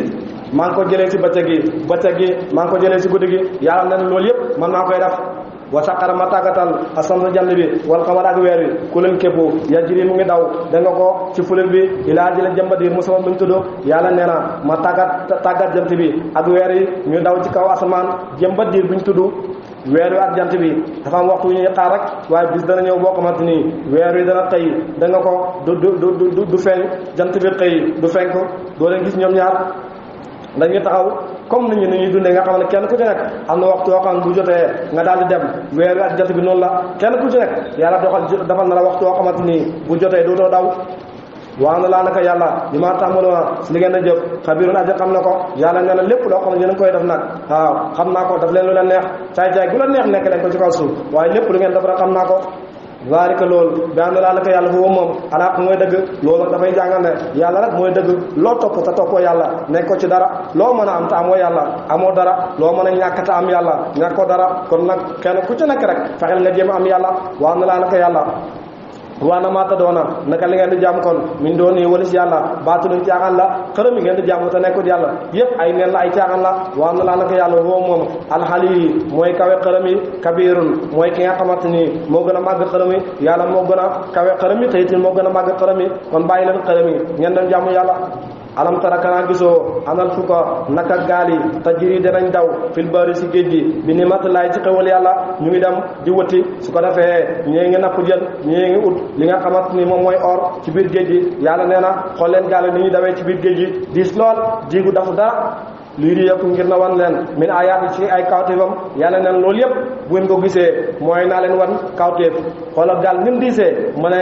maa ngi ko jëlee si bëccëg gi maa ngi ko jëlee si guddi gi yàlla na ne loolu yëpp man maa koy def wa saqara ma tàggatal asamsa jant bi wal qamar ak weer wi ku leen képp yajri mu ngi daw da nga ko ci fulal bi ilaa jële jëmbadir mu sama buñ tudd yàlla nee na ma tàggat jant bi ak weer yi ñu daw ci kaw asamaan jëmbadir buñ tudd weer wi ak jant bi dafa am waxtu yu ñuy xaar rek waaye bis dana ñëw boo xamante ni weer wi dana xëy da nga ko du feeñ jant bi xëy du fenk doo leen gis ñoom ñaar dañuy taxaw comme nit ñi ni ñuy dundee nga xam ne kenn ku ci nekk am na waxtu yoo xam ne bu jotee nga daal di dem weer wi ak jant bi noonu la kenn ku ci nekk yàlla defal na la waxtu yoo xamante ni bu jotee dootoo daw waa na laa naka yàlla li ma tàmbaloo si li ngeen a jëf xabirun aji xam na ko yàlla nee na lépp loo xam ne yéen a koy def nag waaw xam naa ko daf leen lu leen neex caay-caay gu la neex nekk leen ko ci kaw suuf waaye lépp lu ngeen def rek xam naa ko zaalika loolu bi ànd laa naka yàlla foofu moom alaaq mooy dëgg loolu nag dafay jàngal ne yàlla rek mooy dëgg loo topp te toppoo yàlla nekk ko ci dara loo mën a am te amoo yàlla amoo dara loo mën a ñàkk te am yàlla ñàkkoo dara kon nag kenn ku ci nekk rek fexeel nga jéem am yàlla waa na laa naka yàlla waana maata doona naka li ngeen di jàmm kon min doon yi walis yàlla baatuluñ caaxaan la xërëm yi ngeen di jàmm te nekkul yàlla yëpp ay neen la ay caaxaan la waana laa naka yàlla woo moom alxali yi mooy kawe xërëm yi kabirun mooy ki nga xamante ni moo gën a màgg xërëm yi yàlla moo gën a kawe xërëm yi te itam moo gën a màgg xërëm yi kon bàyyi leen xërëm yi ngeen dem jàmm yàlla alam tara kanaa gisoo anal fuka naka gaal yi tajri danañ daw fil bari si géej gi bi ni matalaay ci xewal yàlla ñu ngi dem di wëtti su ko defee ñii ngi napp jën ñii ngi ut li nga xamante ni moom mooy or ci biir géej gi yàlla nee na xool leen gaal yi ni ñuy dawee ci biir géej gi diis lool jiigu dafu dara lii di yëpp ngir na wan leen min ayaati ci ay kawtéefam yàlla neen loolu yëpp bu ngeen ko gisee mooy naa leen wan kawtéef xoolal gaal ni mu diisee mën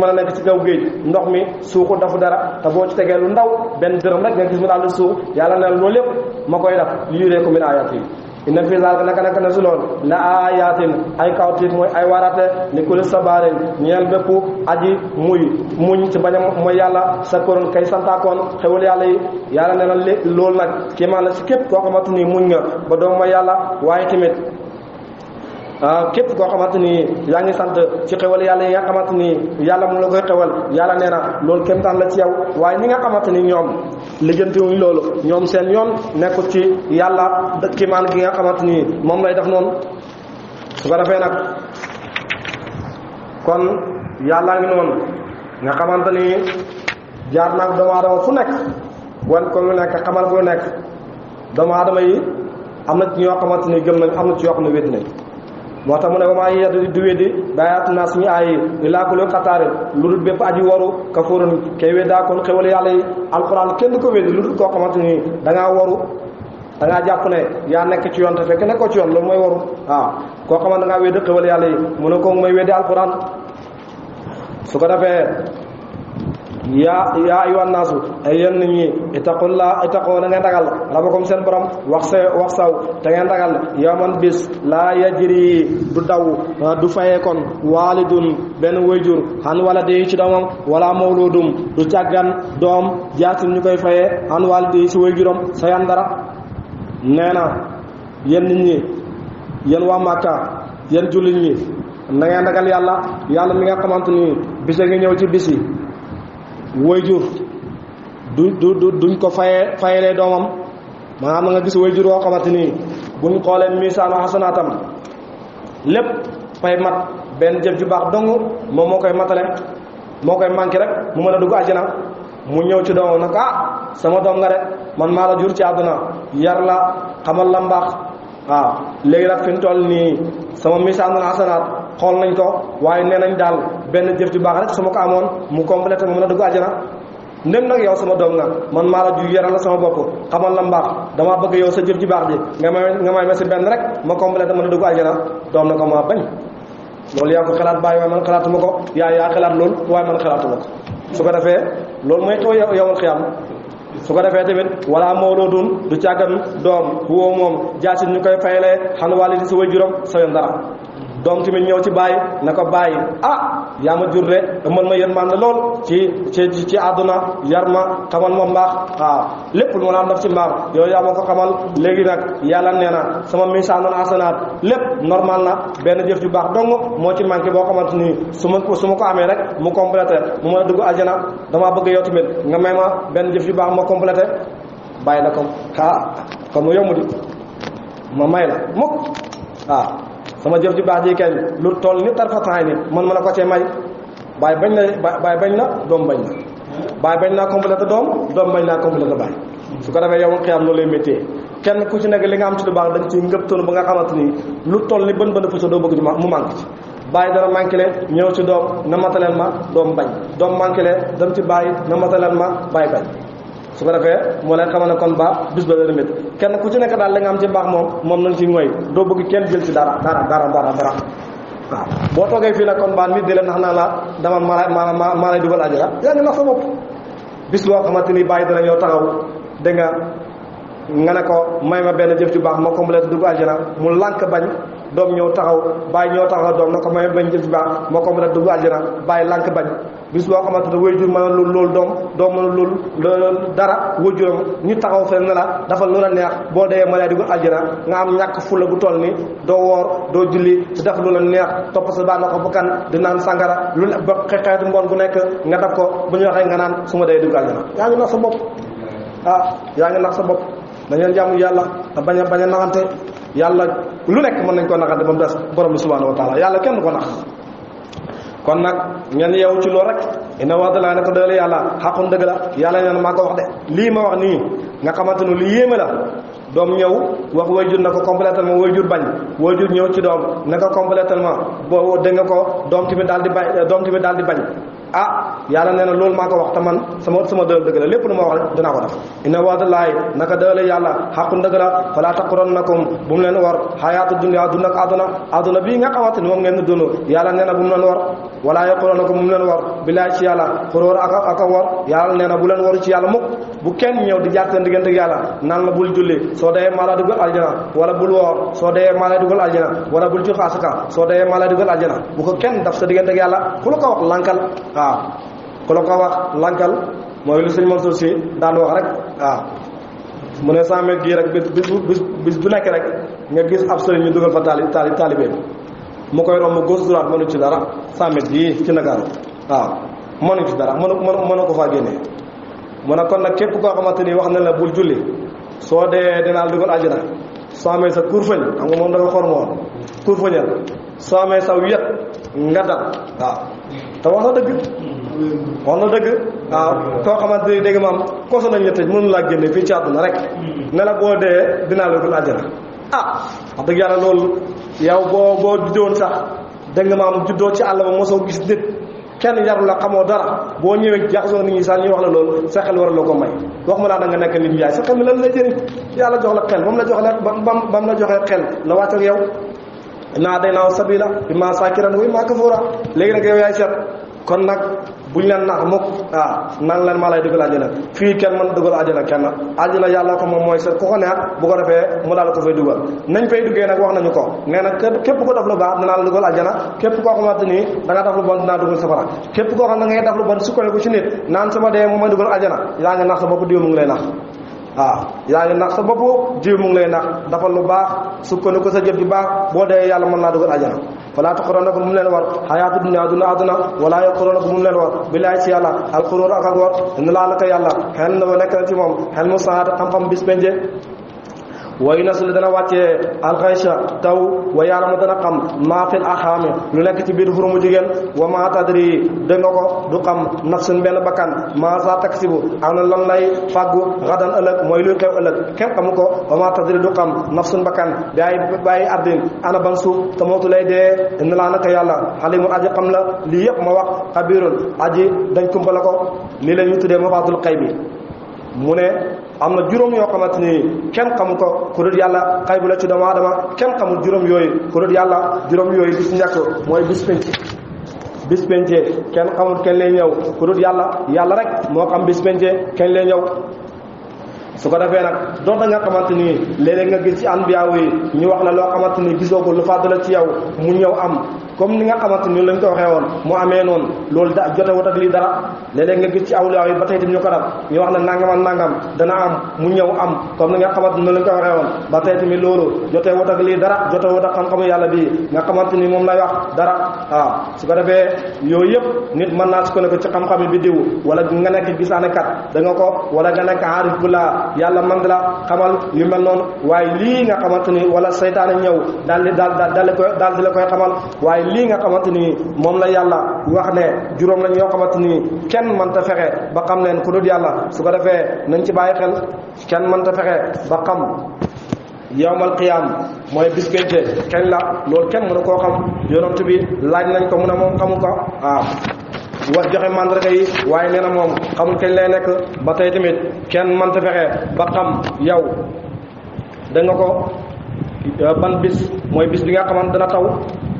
a nekk ci kaw géej ndox mi suuxu dafu dara te boo ci tegee lu ndaw benn dërëm rek nga gis mu daal di suux yàlla neen loolu yëpp ma koy def lii ree ko min ayaati yi inna fi zalika naka nekk na si lool la ayatin ay kawtéef mooy ay warate li kulli sabaarin ñeel bépp aji muñ ci bañ a mooy yàlla sa koroon kay santaakoon xewal yàlla yi yàlla nee na loolu nag kii maan la si képp koo xamante ni muñ nga ba doom mooy yàlla waaye tamit képp koo xamante ni yaa ngi sant ci xewal yàlla yi nga xamante ni yàlla mu la koy xewal yàlla nee na loolu kéemtaan la ci yow waaye ñi nga xamante ni ñoom lijjantiwuñ loolu ñoom seen yoon nekkul ci yàlla kiimaan gi nga xamante ni moom lay def noonu su ko defee nag kon yàllaa ngi noonu nga xamante ni jaar naag doomu aadama fu nekk wan ko lu nekk xamal ko lu nekk doomu aadama yi am na ci ñoo xamante ni gëm nañ am na ci yoo xam ne weddi nañ moo tax mu ne wamaa yeddu du weddi bayaatu naa suñu aay yi laa ko lu xataare lu dul bépp aji waru kafuurun kay weddaa kon xewal yàlla yi alxuraan kenn du ko weddi lu dul koo xamante ni dangaa waru dangaa jàpp ne yaa nekk ci yoon te fekk nekkoo ci yoon loolu mooy waru waaw koo xamante dangaa weddi xewal yàlla yi mu ne ko mooy weddi alxuraan su ko defee yaa ayyuhan naasu ay yéen nit ñi ittaqoo na ngeen ragal rabbakum seen borom wax saw te ngeen ragal yawman bis laa yajri du daw du fayee kon waalidun benn wayjur xan wala de ci doomam wala mawludum du càggan doom jaasin ñu koy fayee xan wala de ci wayjuram sa yan dara nee na yéen nit ñi yéen waa Màkka yéen jullit ñi na ngeen ragal yàlla mi nga xamante ni bisa ngi ñëw ci bisi wayjur duñ ko fayelee doomam maanaam na nga gis wayjur woo xamante ni buñ xoolee misaanu xasanaatam lépp fay mat benn jëf ju baax dong moom moo koy matale moo koy manqué rek mu mën a dugg àjjana mu ñëw ci doomam nag sama doom nga de man maa la jur ci àdduna yar la xamal la mbaax waaw léegi nag fi mu toll nii sama misaanul xasanaat xool nañ ko waaye nee nañ daal benn jëf ju baax rek su ma ko amoon mu complété ma mën a dugg àjjana ndem nag yow sama doom nga man maa la ju yaral la sama bopp xamal la mbaax damaa bëgg yow sa jëf ji baax ji nga may ma si benn rek ma complété mën a dugg àjjana doom na ko ma bañ loolu yaa ko xalaat bàyyi waaye man xalaatuma ko yaa xalaat loolu waaye man xalaatuma ko su ko defee loolu mooy xew yowal xiyam su ko defee tamit wala mawludun du càggan doom woo moom jaasin ñu koy fayalee xan wàlli si way juróom sa yoon dara doom tamit ñëw ci bàyyi na ko bàyyi yaa ma jur de mën ma yërmande lool ci àdduna yar ma xamal ma mbaax waaw lépp lu ma naan def ci mbaax yow yaa ma ko xamal léegi nag yàlla nee na sama misaanul asanaat lépp normal na benn jëf ju baax dong moo ci manqué boo xamante ni su ma ko amee rek mu complété mu mën a dugg aljana damaa bëgg yow tamit nga may ma benn jëf ju baax moo complété bàyyi la ko kon mu yomb di ma may la mukk sama jëf ji baax ji kañ lu toll ni tarfataay ni man mën a ko cee may baay bañ na doom bañ na baay bañ naa complété doom bañ naa complété baay su ko defee yow xiyam loolu lay méttee kenn ku ci nekk li nga am ci lu baax da nga ci ngëptoon ba nga xamante ni lu toll ni bën puso doo bëgg mu manqué ci bàyyi dana manqué le ñëw ci doom na mataleel ma doom bañ doom manqué le dem ci bàyyi na mataleel ma baay bañ su ko defee moo lay xamal ne kon baax bis ba dana métti kenn ku ci nekk daal li nga am ci baax moom nañ ci ngoy doo bëgg kenn jël ci dara waaw boo toogee fii nag kon baa nit di la nax naa la dama maa lay dugal àjjana yaa ngi nax sa bopp bis boo xamante ni bàyyi dana ñëw taxaw dégg nga ne ko may ma benn jëf ju baax ma complété dugg àjjana mu lànk bañ doom ñëw taxaw bàyyi ñëw taxaw doom na ko may ma benn jëf ju baax ma complété dugg àjjana bàyyi lànk bañ bis boo xamante ne waajur mën a loolu doom mën a loolu dara waajuram ñu taxaw fenn ne la dafa lu la neex boo dee ma lay dugg àjjana nga am ñàkk fulla bu toll ni doo woor doo julli di def lu la neex topp sa baa na ko bakkan di naan sàngara lu ba xeetu ngoon gu nekk nga def ko bu ñu waxee nga naan su ma dee dugg àjjana yaa ngi nax sa bopp yaa ngi nax sa bopp dañeen jàmm yàlla te bañ a naxante yàlla lu nekk mën nañ koo naxante ba mu des borom bi subhanahu wa taala yàlla kenn du ko nax kon nag ngeen yeewu ci loolu rek ina wax da laa ne ko doole yàlla xaqun dëgg la yàlla neen maa ko wax de lii ma wax nii nga xamante ne lu yéeme la doom ñëw wax wayjur na ko complété ma wayjur bañ wayjur ñëw ci doom ne ko complété ma boo dégg nga ko doom tamit daal di bañ yàlla nee na loolu maa ko wax te man sama dëgg la lépp lu ma wax rek dinaa ko def inna wa'dallahi naka dëgg yàlla xaqun dëgg la falaa taxurrannakum bu mu leen war xayaatu dunya dund ak àdduna bii nga xamante ni moom ngeen di dund yàlla nee na bu mu leen war wala yaxurrannakum bu mu leen war billaahi ci yàlla xuróor ak a war yàlla nee na bu leen waru ci yàlla mukk bu kenn ñëw di jaar seen diggante ak yàlla naan la bul julli soo dee maa la dugal aljana wala bul woor soo dee maa lay dugal aljana wala bul jox asaka soo dee maa lay dugal aljana bu ko kenn daf sa diggante ak yàlla ku la ko wax lankal ku la ko wax lankal mooy lu sëñ Mansour si daan wax rek mu ne 100 mètres gii rek bis bu nekk rek nga gis ab sëriñ ñu dugal fa taalibe mu koy romb gauche droite mënu ci dara 100 mètres gii ci Ndakaaru mënu ci dara mënu ko faa génnee mu ne kon nag képp koo xamante ni wax na la bul julli soo dee dinaa la dugal àjjana soo amee sa kurfañ xam nga moom dafa xormoon kurfañal soo amee sa wet nga dal te wax na dëgg koo xamante ni dégg maam koso nañ la tëj mënu laa génne fii ci àdduna rek ne la boo dee dinaa la dugal àjjana wax dëgg yàlla loolu yow boo juddoon sax dégg nga maam juddoo ci àll ba mosoo gis nit kenn yarul la xamoo dara boo ñëwee jaxasoo nit ñi sax ñu wax la loolu sa xel war la ko may wax ma laa da nga nekk nit ñi yaay sa xel mi lan lay jëriñ yàlla jox la xel ba mu la jox la ba mu la joxee xel la wàcc ak yow naa day naaw sabila imma sakiran wa imma kafura léegi nag yow yaay seet kon nag buñ leen nax mukk nan leen maa lay dugal àjjana fii kenn mën dugal àjjana kenn àjjana yàlla ko moom mooy seet ku ko neex bu ko defee mu daal ko fay dugal nañ fay duggee nag wax nañu ko nee na képp ko def lu baax dinaa la dugal àjjana képp koo xamante ni da nga def lu bon dinaa dugal safara képp koo xam da ngay def lu bon sukkandiku ci nit naan sama dee moom may dugal àjjana yaa ngi nax sa bopp diw mu ngi lay nax yaa ngi nax sa bopp jiw mu ngi lay nax dafa lu baax sukkandiku sa jëf ju baax boo dee yàlla mën naa dugal àjjana falaa taxurrannakum mu leen war xayaatu dunya duna àdduna wala yaxurrannakum mu leen war billaahi ci yàlla alxuróor ak war ina laa naka yàlla xel na nekk na ci moom xel mu saat xam-xam bis penje wa yunazzilu dana wàccee alxaysa taw wa ya'lamu dana xam maa fil arxaami lu nekk ci biir xurumu jigéen wa maa tadri dégg nga ko du xam nafsun benn bakkan maa saa taksibu am na lan lay fàggu xadan ëllëg mooy luy xew ëllëg kenn xamu ko wa maa tadri du xam nafsun bakkan bàyyi ardin ana ban suuf te mootu lay dee inna laa naka yàlla xalimun aji xam la lii yëpp ma wax xabirun aji dañ kumpa la ko lii la ñu tuddee mafaatul xay bi mu ne am na juróom yoo xamante ni kenn xamu ko ku dul yàlla xay bu la ci doomu aadama kenn xamul juróom yooyu ku dul yàlla juróom yooyu bis njëkk mooy bis penc kenn xamul kenn lay ñëw ku dul yàlla rek moo xam bis penc kenn lay ñëw su ko defee nag doon da nga xamante ni léeg-léeg nga gis ci anbiyaaw yi ñu wax la loo xamante ni gisoo ko lu fàddala ci yow mu ñëw am comme ni nga xamante ni lañ ko waxee woon mu amee noonu loolu da jote wut ak lii dara léeg-léeg nga gis ci awliyaaw yi ba tey tamit ñu ko def ñu wax ne nangam ak nangam dana am mu ñëw am comme ni nga xamante ni lañ ko waxee woon ba tey tamit loolu jotee wut ak lii dara jote wut ak xam-xamu yàlla bii nga xamante ni moom lay wax dara su ko defee yooyu yëpp nit mën naa sukkandiku ci xam-xam yi bi diw wala nga nekk gisaanekat da nga ko wala nga nekk aarif billah yàlla man la xamal yu mel noonu waaye lii nga xamante ni wala seytaane ñëw daal di la koy xamal waaye lii nga xamante ni moom la yàlla wax ne juróom lañ yoo xamante ni kenn mënta fexe ba xam leen ku dul yàlla su ko defee nañ ci bàyyi xel kenn mënta fexe ba xam yawmal qiyaam mooy bis pénte kañ la loolu kenn mënu koo xam yonent bi laaj nañ ko mu ne moom xamu ko wax joxe mandarga yi waaye nee na moom xamul kañ lay nekk ba tey tamit kenn mënta fexe ba xam yow da nga ko ban bis mooy bis bi nga xamante dana taw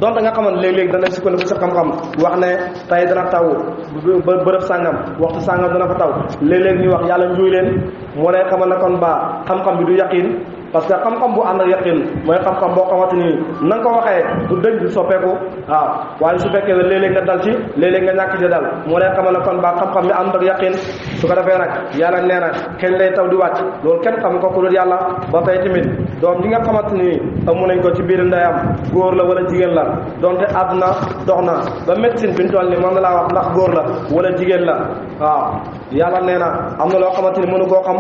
donte nga xamante léeg-léeg dana sukkandiku sa xam-xam wax ne tey dana taw bërëb sàngam waxtu sàngam dana fa taw léeg-léeg ñu wax yàlla njuuy leen moo lay xamal ne kon ba xam-xam bi du yaqin parce que xam-xam bu ànd ak yaqin mooy xam-xam boo xamante ni na nga ko waxee du dëñ du soppeeku waaye su fekkee ne léeg-léeg nga dal ci léeg-léeg nga ñàkk ci dal moo lay xamal ne kon ba xam-xam bi ànd ak yaqin su ko defee nag yàlla nee na kañ lay taw di wàcc loolu kenn xam ko ku dul yàlla ba tey tamit doom ji nga xamante ni amu nañ ko ci biir ndeyam góor la wala jigéen la donte àdduna dox na ba médecine bi ñu toll ni moom la laa wax ndax góor la wala jigéen la yàlla nee na am na loo xamante ni mënu koo xam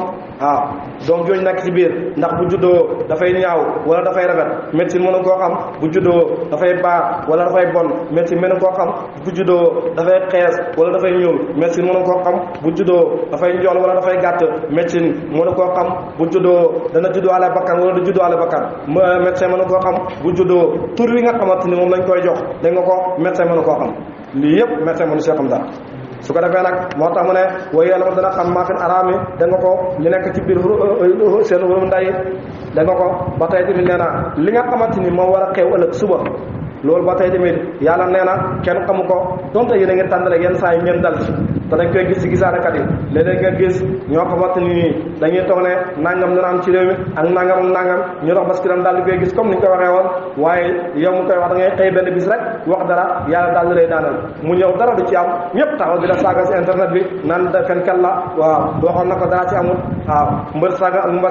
doom jooju nekk ci biir ndax bu juddoo dafay ñaaw wala dafay rafet médecine mënu koo xam bu juddoo dafay baax wala dafay bon médecine mënu koo xam bu juddoo dafay xees wala dafay ñuul médecine mënu koo xam bu juddoo dafay njool wala dafay gàtt médecine mënu koo xam bu juddoo dana juddoo ale bakkan wala du juddoo ale bakkan médecin mënu koo xam bu juddoo tur wi nga xamante ni moom lañ koy jox da nga ko médecin mënu koo xam lii yëpp médecin mënu see xam dara su ko defee nag moo tax mu ne way yàlla ma dana xam maa fi araami da nga ko li nekk ci biir seen xurum nday da nga ko ba tey tamit nee na li nga xamante ni moo war a xew ëllëg suba loolu ba tey tamit yàlla nee na kenn xamu ko donte yéen a ngi tànd rek yenn saa yi ngeen dal te dañ koy gis ci gisaanekat yi léeg-léeg nga gis ñoo xamante ni dañuy toog ne nangam dana am ci réew mi ak nangam ñu dox parce que daal di koy gis comme ni ñu ko waxee woon waaye yow mu koy wax da ngay xëy benn bis rek wax dara yàlla daal di lay daanal mu ñëw dara du ci am ñëpp taxaw di la saaga si internet bi naan da fenkat la waaw waxoon na ko dara ci amul waaw mbër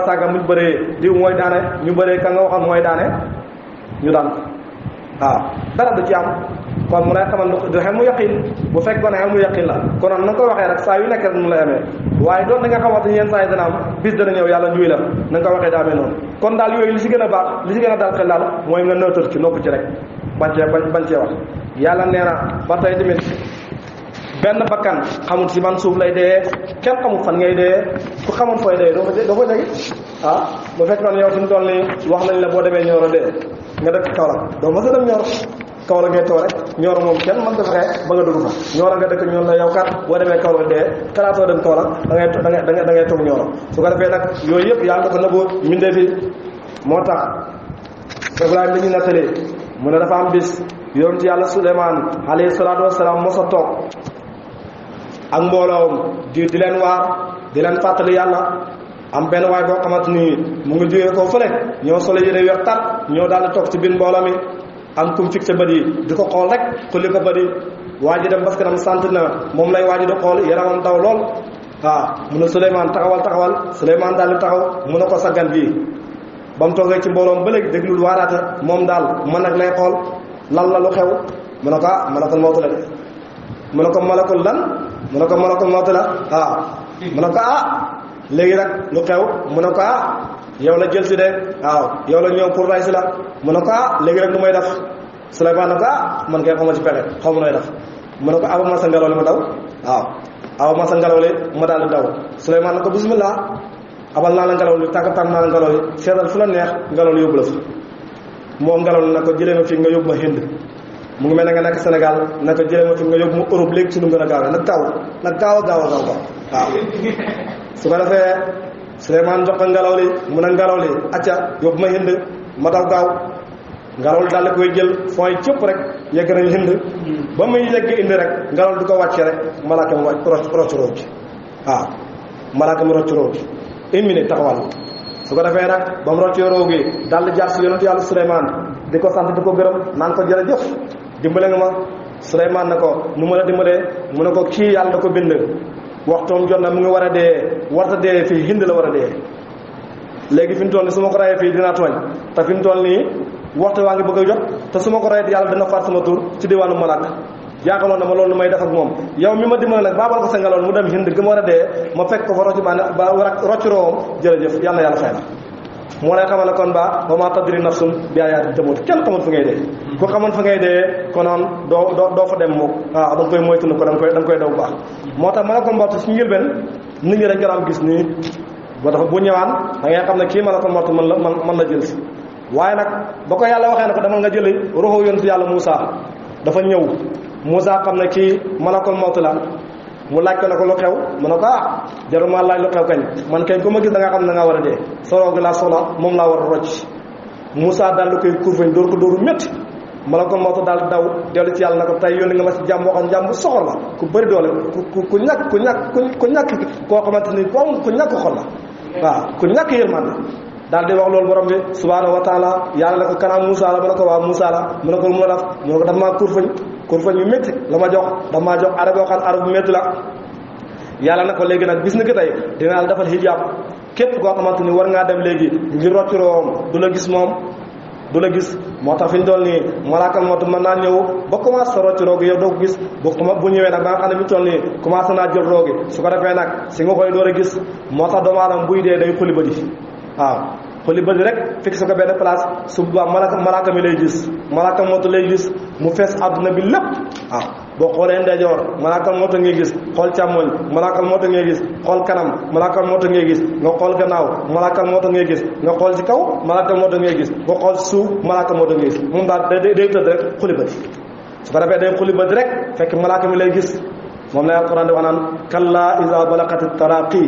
saaga muñ bëree diw mooy daane ñu bëree ka nga waxoon mooy daane ñu daan ko waaw dara du ci am kon mu lay xamal du xel mu yaqin bu fekk ba ne xel mu yaqin la kon na nga ko waxee rek saa yu nekk rek mu lay amee waaye doon da nga xamante ni yenn saa yi dana am bis dana ñëw yàlla njuy la na nga ko waxee daa amee noonu kon daal yooyu li si gën a baax li si gën a daal xel daal mooy nga nëwtal ci nopp ci rek bañ cee wax yàlla nee na ba tey tamit benn bakkan xamul si man suuf lay dee kenn xamul fan ngay dee ku xamoon fooy dee doo fa jege bu fekkoon yow fi mu toll nii wax nañ la boo demee Nioro dee nga dëkk Kaolack doo ma sa dem Nioro Kaolack ngay toog rek Nioro moom kenn mën dafa xee ba nga dugg fa Nioro nga dëkk ñoom la yow kat boo demee Kaolack dee kalaatoo dem Kaolack da ngay toog Nioro su ko defee nag yooyu yëpp yaa ngi ko nëbbu mbindee fi moo tax Ibrahima li ñu nettali mu ne dafa am bis yonent yàlla Suleymaan alayhi salaatu wasalaam mos a toog ak mbooloom di leen waar di leen fàttali yàlla am benn waay boo xamante ni mu ngi jógee koo fële ñoo solo yére weex tar ñoo daal di toog ci biir mbooloo mi am kum fixé bët yi di ko xool rek xulli ko bët yi waa ji dem parce que dam sant na moom lay waa ji di xool yaramam daw lool waaw mu ne Souleymane taxawal Souleymane daal di taxaw mu ne ko saggan bii ba mu toogee ci mbooloom ba léegi déglul waaraate moom daal man nag lay xool lan la lu xew mu ne ko malakul mawtu la de mu ne ko malakul lan mu ne ko malakul mawtu la waaw mu ne ko léegi nag lu xew mu ne ko yow la jël si de waaw yow la ñëw pour ray si la mu ne ko léegi rek lu may def Souleymane ne ko man kay xawma ci pexe xaw ma nooy def mu ne ko abal ma sa ngelaw li ma daw waaw abal ma sa ngelaw li ma daal di daw Souleymane ne ko bismillah abal naa la ngelaw li tàggatam naa la ngelaw li seetal fu la neex ngelaw li yóbbu la fa moom ngelaw li na ko jëlee ma fii nga yóbbu ma Hind mu ngi mel ne nga nekk Sénégal na ko jëlee ma fi nga yóbbu ma Europe léegi ci nu gën a gaawee nag gaaw a gaaw waaw su ko defee Souleymane jox ko ngelaw li mun a ngelaw li acca yóbbu ma Hind ma daw gaaw ngelaw li daal di koy jël fooy cëpp rek yegg nañ Hind ba muy yegg indi rek ngelaw li di ko wàcce rek malaaka mi rocc roo gi waaw malaaka mi rocc roo gi une minute taxawal su ko defee nag ba mu roccee roo gi daal di jaar si yonentu yàlla Souleymane di ko sant di ko gërëm naan ko jërëjëf dimbale nga ma Souleymane ne ko nu ma la dimbalee mu ne ko kii yàlla da ko bind waxtoom jot na mu ngi war a dee warta dee fii Hind la war a dee léegi fi mu toll nii su ma ko rayee fii dinaa tooñ te fi mu toll nii waxtu waa ngi bëgg a jot te su ma ko rayee yàlla dina faat sama tur ci diwaanu malaaka yaakaaroon na ma loolu may def ak moom yow mi ma dimbale nag baabal ko sa ngelaw mu dem Hind gi ma war a dee ma fekk ko fa rocc roowam jërëjëf yàlla na yàlla fay na moo lay xamal ne kon ba ma tadri nafsun bi ayaati tamut kenn xamul fa ngay dee ku xamoon fa ngay dee konoon doo fa dem moom waaw da nga koy moytu ko da nga koy daw baax moo tax ma ne ko mbott suñu njëlbeen nit ñi dañ ko daan gis nii ba dafa bu ñëwaan da ngay xam ne kii ma ne ko mbott man la jël si waaye nag ba ko yàlla waxee ne ko demal nga jëli ruuxu yonent yàlla Moussa dafa ñëw Moussa xam ne kii malakul mawt la mu laaj ko ne ko lu xew mu ne ko jarul maa laaj lu xew kañ man kay ku ma gis da nga xam ne da ngaa war a dee soroo gi laa soxla moom laa war a rocc Moussa daal di koy kurfañ dóor ko dóoru métti malakul mawt daal di daw dellu ci yàlla ne ko tey yónni nga ma ci jàmm waxoon jàmm soxor la ku bëri doole ku ñàkk koo xamante ni ku ñàkk xol la waaw ku ñàkk yërmande daal di wax loolu borom bi subhanahu wa taala yàlla ne ko kanam Moussa la mu ne ko waaw Moussa la mu ne ko lu mu la def mu ne ko dafa maa kurfañ yu métti la ma jox dafa maa jox arab yoo xam arab bu métti la yàlla na ko léegi nag bis na ki tey dinaa la defal hijab képp koo xamante ni war ngaa dem léegi ngir rocc room du la gis moom du la gis moo tax fi ñu toll nii malaakal moo tax mën naa ñëw ba commencé sa rocc roogi yow doo ko gis bu ñëwee nag ba nga xam ne fi ñu toll nii commencé naa jël roogi su ko defee nag si nga koy door a gis moo tax doomu aadama buy dee day xuli bëdi waaw xuli bëdi rek fixé ko benn place su boobaa malaaka mi lay gis malaakal moo tax lay gis mu fees àdduna bi lépp waaw boo xoolee ndeyjoor malaakal moo tax ngay gis xool càmmoñ malaakal moo tax ngay gis xool kanam malaakal moo tax ngay gis nga xool gannaaw malaakal moo tax ngay gis nga xool ci kaw malaakal moo tax ngay gis nga xool suuf malaakal moo tax ngay gis moom daal day tëdd rek xuli bët su ko defee day xuli bët rek fekk malaaka mi lay gis moom la alquran di wax naan kalla iza balaqati taraqi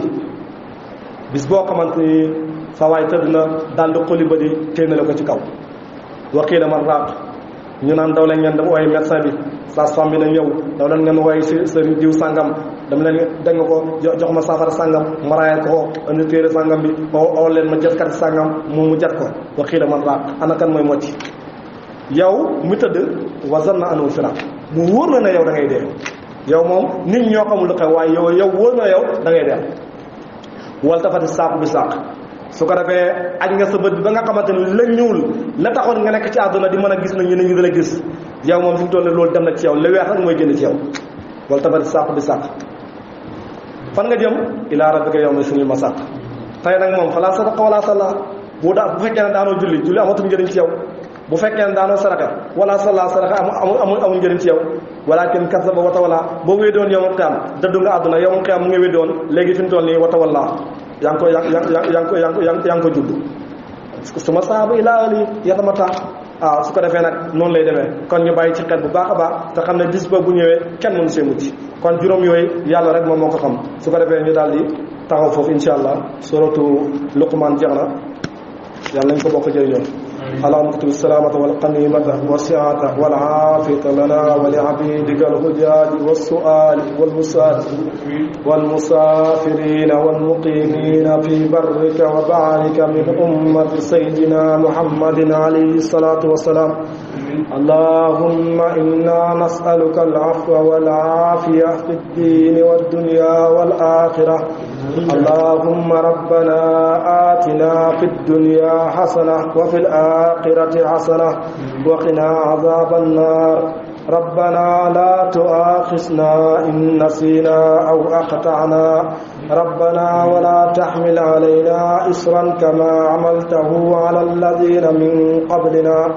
bis boo xamante ni sa waay tëdd na daal di xoli ba di téenale ko ci kaw waqiila man raaq ñu naan daw leen ngeen dem ooy médecin bi sage-femme bi na ñëw daw leen ngeen ooy sëriñ diw sàngam dama leen dégg nga ko jox ma saafara sàngam ma raayal ko indi téere sàngam bi oo leen ma jatkat sàngam mu jat ko waqiila man raaq ana kan mooy mocci yow mi tëdd wa zanna annahu firaaq mu wóor na ne yow da ngay dee yow moom nit ñoo xamul lu xew waaye yow wóor na yow da ngay dee wal tafati saaq bi saaq su ko defee aj nga sa bët bi ba nga xamante ni la ñuul la taxoon nga nekk ci àdduna di mën a gis na ñu ne ñu dala gis yow moom fi mu toll loolu dem na ci yow la weex rek mooy génn ci yow wala tabati sàq bi sàq fan nga jëm ilaa rabbika yawma suñu ma sàq tey nag moom falaa sadaqa wala salla bu fekkee ne daanoo julli amatul njëriñ ci yow bu fekkee ne daanoo saraxe wala salla saraxe amul njëriñ ci yow walakin kasaba wa tawalla boo wéedoon yow mu xiyam dëddu nga àdduna yow mu xiyam mu nga wéedoon léegi fi mu toll nii wa tawalla yaa ngi ko judd su ma saabu ilaa ali yatamata waaw su ko defee nag noonu lay demee kon ñu bàyyi ci xel bu baax a baax te xam ne bis ba bu ñëwee kenn mënu see mucc kon juróom yooyu yàlla rek moom moo ko xam su ko defee ñu daal di taxaw foofu insha allah suratu luqman jeex na yàlla nañ ko bokk jëriñoo اللهم اكتب السلامة والقنيمة والسعة والعافية لنا ولعبيدك الحجاج والسؤال والوساد والمسافرين والمقيمين في برك وبحرك من أمة سيدنا محمد عليه الصلاة والسلام اللهم إنا نسألك العفو والعافية في الدين والدنيا والآخرة اللهم ربنا آتنا في الدنيا حسنة وفي الآخرة حسنة وقنا عذاب النار ربنا لا تؤاخذنا إن نسينا أو أخطأنا ربنا ولا تحمل علينا إصرا كما عملته على الذين من قبلنا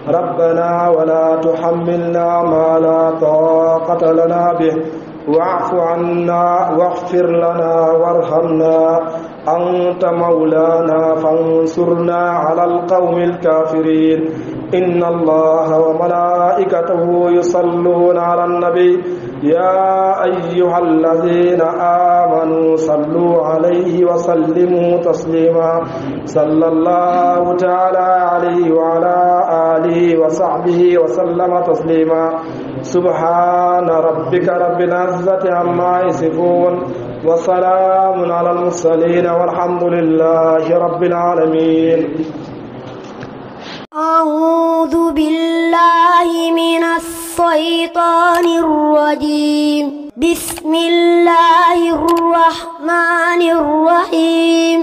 ربنا ولا تحملنا ما لا طاقة لنا به واعف عنا واغفر لنا وارحمنا أنت مولانا فانصرنا على القوم الكافرين إن الله وملائكته يصلون على النبي يا أيها الذين آمنوا صلوا عليه وسلموا تسليما صلى الله تعالى عليه وعلى آله وصحبه وسلم تسليما سبحان ربك رب العزة عما يصفون وسلام على المرسلين والحمد لله رب العالمين أعوذ بالله من الشيطان الرجيم بسم الله الرحمن الرحيم